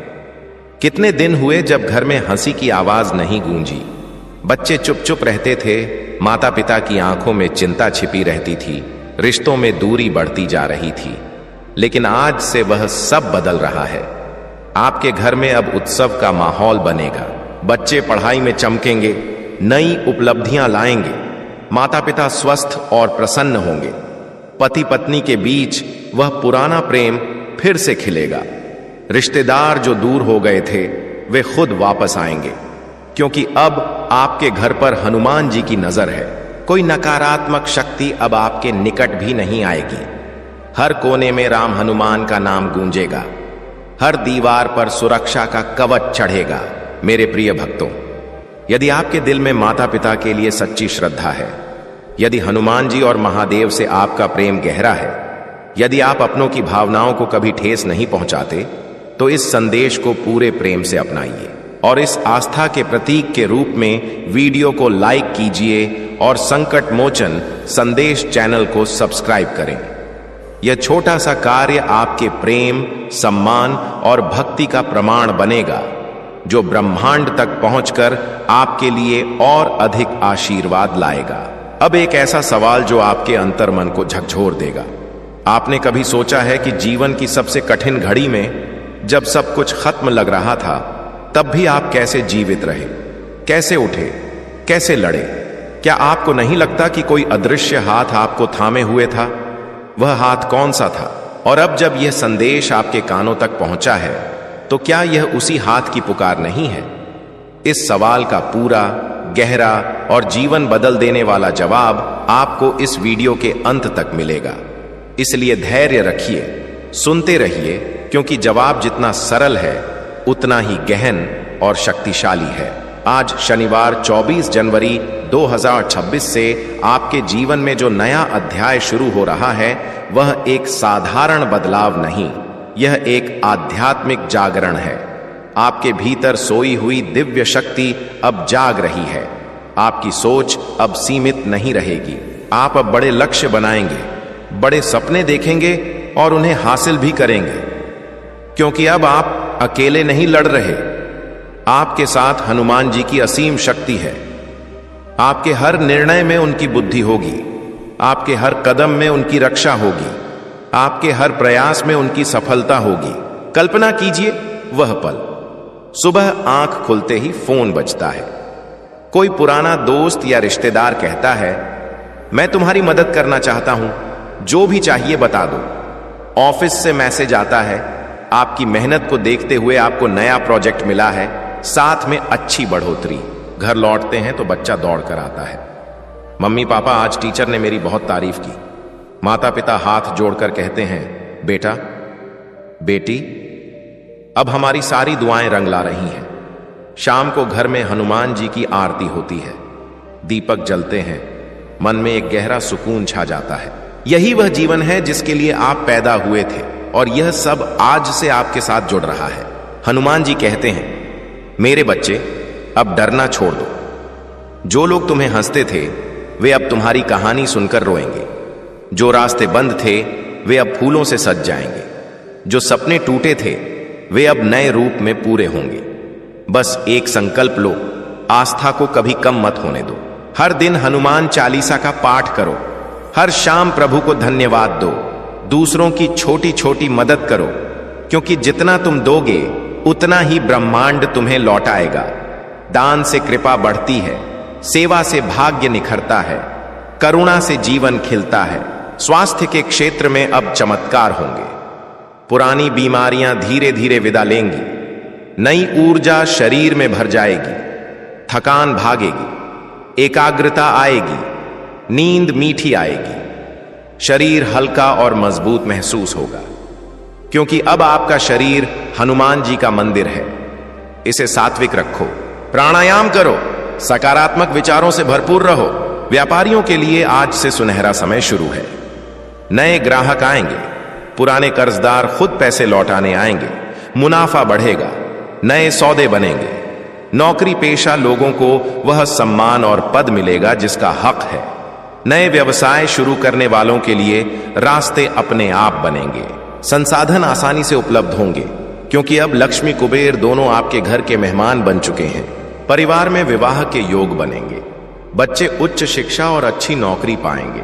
कितने दिन हुए जब घर में हंसी की आवाज नहीं गूंजी। बच्चे चुप चुप रहते थे, माता पिता की आंखों में चिंता छिपी रहती थी, रिश्तों में दूरी बढ़ती जा रही थी। लेकिन आज से वह सब बदल रहा है। आपके घर में अब उत्सव का माहौल बनेगा। बच्चे पढ़ाई में चमकेंगे, नई उपलब्धियां लाएंगे, माता पिता स्वस्थ और प्रसन्न होंगे। पति पत्नी के बीच वह पुराना प्रेम फिर से खिलेगा। रिश्तेदार जो दूर हो गए थे, वे खुद वापस आएंगे, क्योंकि अब आपके घर पर हनुमान जी की नजर है। कोई नकारात्मक शक्ति अब आपके निकट भी नहीं आएगी। हर कोने में राम हनुमान का नाम गूंजेगा, हर दीवार पर सुरक्षा का कवच चढ़ेगा। मेरे प्रिय भक्तों, यदि आपके दिल में माता पिता के लिए सच्ची श्रद्धा है, यदि हनुमान जी और महादेव से आपका प्रेम गहरा है, यदि आप अपनों की भावनाओं को कभी ठेस नहीं पहुंचाते, तो इस संदेश को पूरे प्रेम से अपनाइए और इस आस्था के प्रतीक के रूप में वीडियो को लाइक कीजिए और संकट मोचन संदेश चैनल को सब्सक्राइब करें। यह छोटा सा कार्य आपके प्रेम, सम्मान और भक्ति का प्रमाण बनेगा, जो ब्रह्मांड तक पहुंचकर आपके लिए और अधिक आशीर्वाद लाएगा। अब एक ऐसा सवाल जो आपके अंतर्मन को झकझोर देगा। आपने कभी सोचा है कि जीवन की सबसे कठिन घड़ी में, जब सब कुछ खत्म लग रहा था, तब भी आप कैसे जीवित रहे, कैसे उठे, कैसे लड़े? क्या आपको नहीं लगता कि कोई अदृश्य हाथ आपको थामे हुए था? वह हाथ कौन सा था? और अब जब यह संदेश आपके कानों तक पहुंचा है, तो क्या यह उसी हाथ की पुकार नहीं है? इस सवाल का पूरा, गहरा और जीवन बदल देने वाला जवाब आपको इस वीडियो के अंत तक मिलेगा। इसलिए धैर्य रखिए, सुनते रहिए, क्योंकि जवाब जितना सरल है, उतना ही गहन और शक्तिशाली है। आज शनिवार 24 जनवरी 2026 से आपके जीवन में जो नया अध्याय शुरू हो रहा है, वह एक साधारण बदलाव नहीं, यह एक आध्यात्मिक जागरण है। आपके भीतर सोई हुई दिव्य शक्ति अब जाग रही है। आपकी सोच अब सीमित नहीं रहेगी। आप अब बड़े लक्ष्य बनाएंगे, बड़े सपने देखेंगे और उन्हें हासिल भी करेंगे, क्योंकि अब आप अकेले नहीं लड़ रहे। आपके साथ हनुमान जी की असीम शक्ति है। आपके हर निर्णय में उनकी बुद्धि होगी, आपके हर कदम में उनकी रक्षा होगी, आपके हर प्रयास में उनकी सफलता होगी। कल्पना कीजिए वह पल, सुबह आंख खुलते ही फोन बजता है। कोई पुराना दोस्त या रिश्तेदार कहता है, मैं तुम्हारी मदद करना चाहता हूं, जो भी चाहिए बता दो। ऑफिस से मैसेज आता है, आपकी मेहनत को देखते हुए आपको नया प्रोजेक्ट मिला है, साथ में अच्छी बढ़ोतरी। घर लौटते हैं तो बच्चा दौड़ कर आता है, मम्मी पापा आज टीचर ने मेरी बहुत तारीफ की। माता पिता हाथ जोड़कर कहते हैं, बेटा, बेटी, अब हमारी सारी दुआएं रंग ला रही हैं। शाम को घर में हनुमान जी की आरती होती है, दीपक जलते हैं, मन में एक गहरा सुकून छा जाता है। यही वह जीवन है जिसके लिए आप पैदा हुए थे, और यह सब आज से आपके साथ जुड़ रहा है। हनुमान जी कहते हैं, मेरे बच्चे, अब डरना छोड़ दो। जो लोग तुम्हें हंसते थे, वे अब तुम्हारी कहानी सुनकर रोएंगे। जो रास्ते बंद थे, वे अब फूलों से सज जाएंगे। जो सपने टूटे थे, वे अब नए रूप में पूरे होंगे। बस एक संकल्प लो, आस्था को कभी कम मत होने दो। हर दिन हनुमान चालीसा का पाठ करो, हर शाम प्रभु को धन्यवाद दो, दूसरों की छोटी छोटी मदद करो, क्योंकि जितना तुम दोगे, उतना ही ब्रह्मांड तुम्हें लौटाएगा। दान से कृपा बढ़ती है, सेवा से भाग्य निखरता है, करुणा से जीवन खिलता है। स्वास्थ्य के क्षेत्र में अब चमत्कार होंगे। पुरानी बीमारियां धीरे धीरे विदा लेंगी। नई ऊर्जा शरीर में भर जाएगी, थकान भागेगी, एकाग्रता आएगी, नींद मीठी आएगी, शरीर हल्का और मजबूत महसूस होगा, क्योंकि अब आपका शरीर हनुमान जी का मंदिर है। इसे सात्विक रखो, प्राणायाम करो, सकारात्मक विचारों से भरपूर रहो। व्यापारियों के लिए आज से सुनहरा समय शुरू है। नए ग्राहक आएंगे, पुराने कर्जदार खुद पैसे लौटाने आएंगे, मुनाफा बढ़ेगा, नए सौदे बनेंगे। नौकरी पेशा लोगों को वह सम्मान और पद मिलेगा जिसका हक है। नए व्यवसाय शुरू करने वालों के लिए रास्ते अपने आप बनेंगे। संसाधन आसानी से उपलब्ध होंगे, क्योंकि अब लक्ष्मी कुबेर दोनों आपके घर के मेहमान बन चुके हैं। परिवार में विवाह के योग बनेंगे, बच्चे उच्च शिक्षा और अच्छी नौकरी पाएंगे,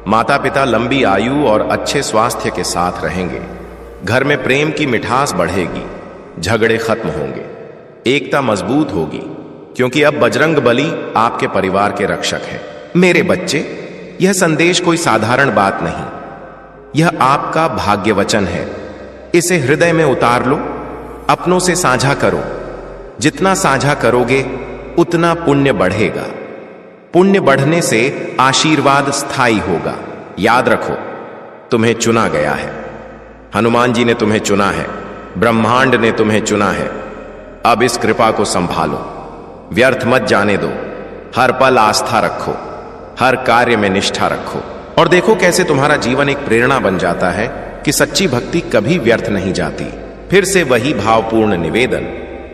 माता पिता लंबी आयु और अच्छे स्वास्थ्य के साथ रहेंगे। घर में प्रेम की मिठास बढ़ेगी, झगड़े खत्म होंगे, एकता मजबूत होगी, क्योंकि अब बजरंग बली आपके परिवार के रक्षक हैं। मेरे बच्चे, यह संदेश कोई साधारण बात नहीं, यह आपका भाग्य वचन है। इसे हृदय में उतार लो, अपनों से साझा करो। जितना साझा करोगे उतना पुण्य बढ़ेगा। पुण्य बढ़ने से आशीर्वाद स्थायी होगा। याद रखो, तुम्हें चुना गया है। हनुमान जी ने तुम्हें चुना है, ब्रह्मांड ने तुम्हें चुना है। अब इस कृपा को संभालो, व्यर्थ मत जाने दो। हर पल आस्था रखो, हर कार्य में निष्ठा रखो, और देखो कैसे तुम्हारा जीवन एक प्रेरणा बन जाता है कि सच्ची भक्ति कभी व्यर्थ नहीं जाती। फिर से वही भावपूर्ण निवेदन,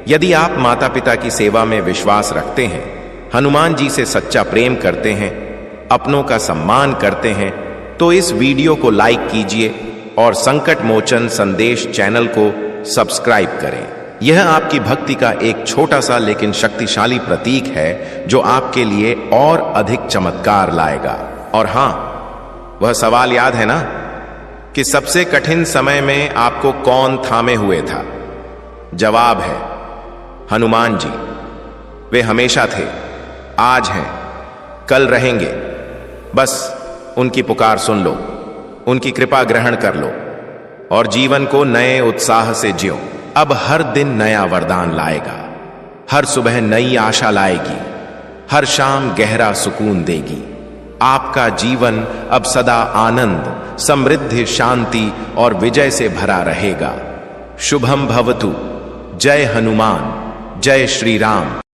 यदि आप माता पिता की सेवा में विश्वास रखते हैं, हनुमान जी से सच्चा प्रेम करते हैं, अपनों का सम्मान करते हैं, तो इस वीडियो को लाइक कीजिए और संकट मोचन संदेश चैनल को सब्सक्राइब करें। यह आपकी भक्ति का एक छोटा सा लेकिन शक्तिशाली प्रतीक है, जो आपके लिए और अधिक चमत्कार लाएगा। और हां, वह सवाल याद है ना कि सबसे कठिन समय में आपको कौन थामे हुए था? जवाब है हनुमान जी। वे हमेशा थे, आज हैं, कल रहेंगे। बस उनकी पुकार सुन लो, उनकी कृपा ग्रहण कर लो और जीवन को नए उत्साह से जियो। अब हर दिन नया वरदान लाएगा, हर सुबह नई आशा लाएगी, हर शाम गहरा सुकून देगी। आपका जीवन अब सदा आनंद, समृद्धि, शांति और विजय से भरा रहेगा। शुभम भवतु। जय हनुमान, जय श्री राम।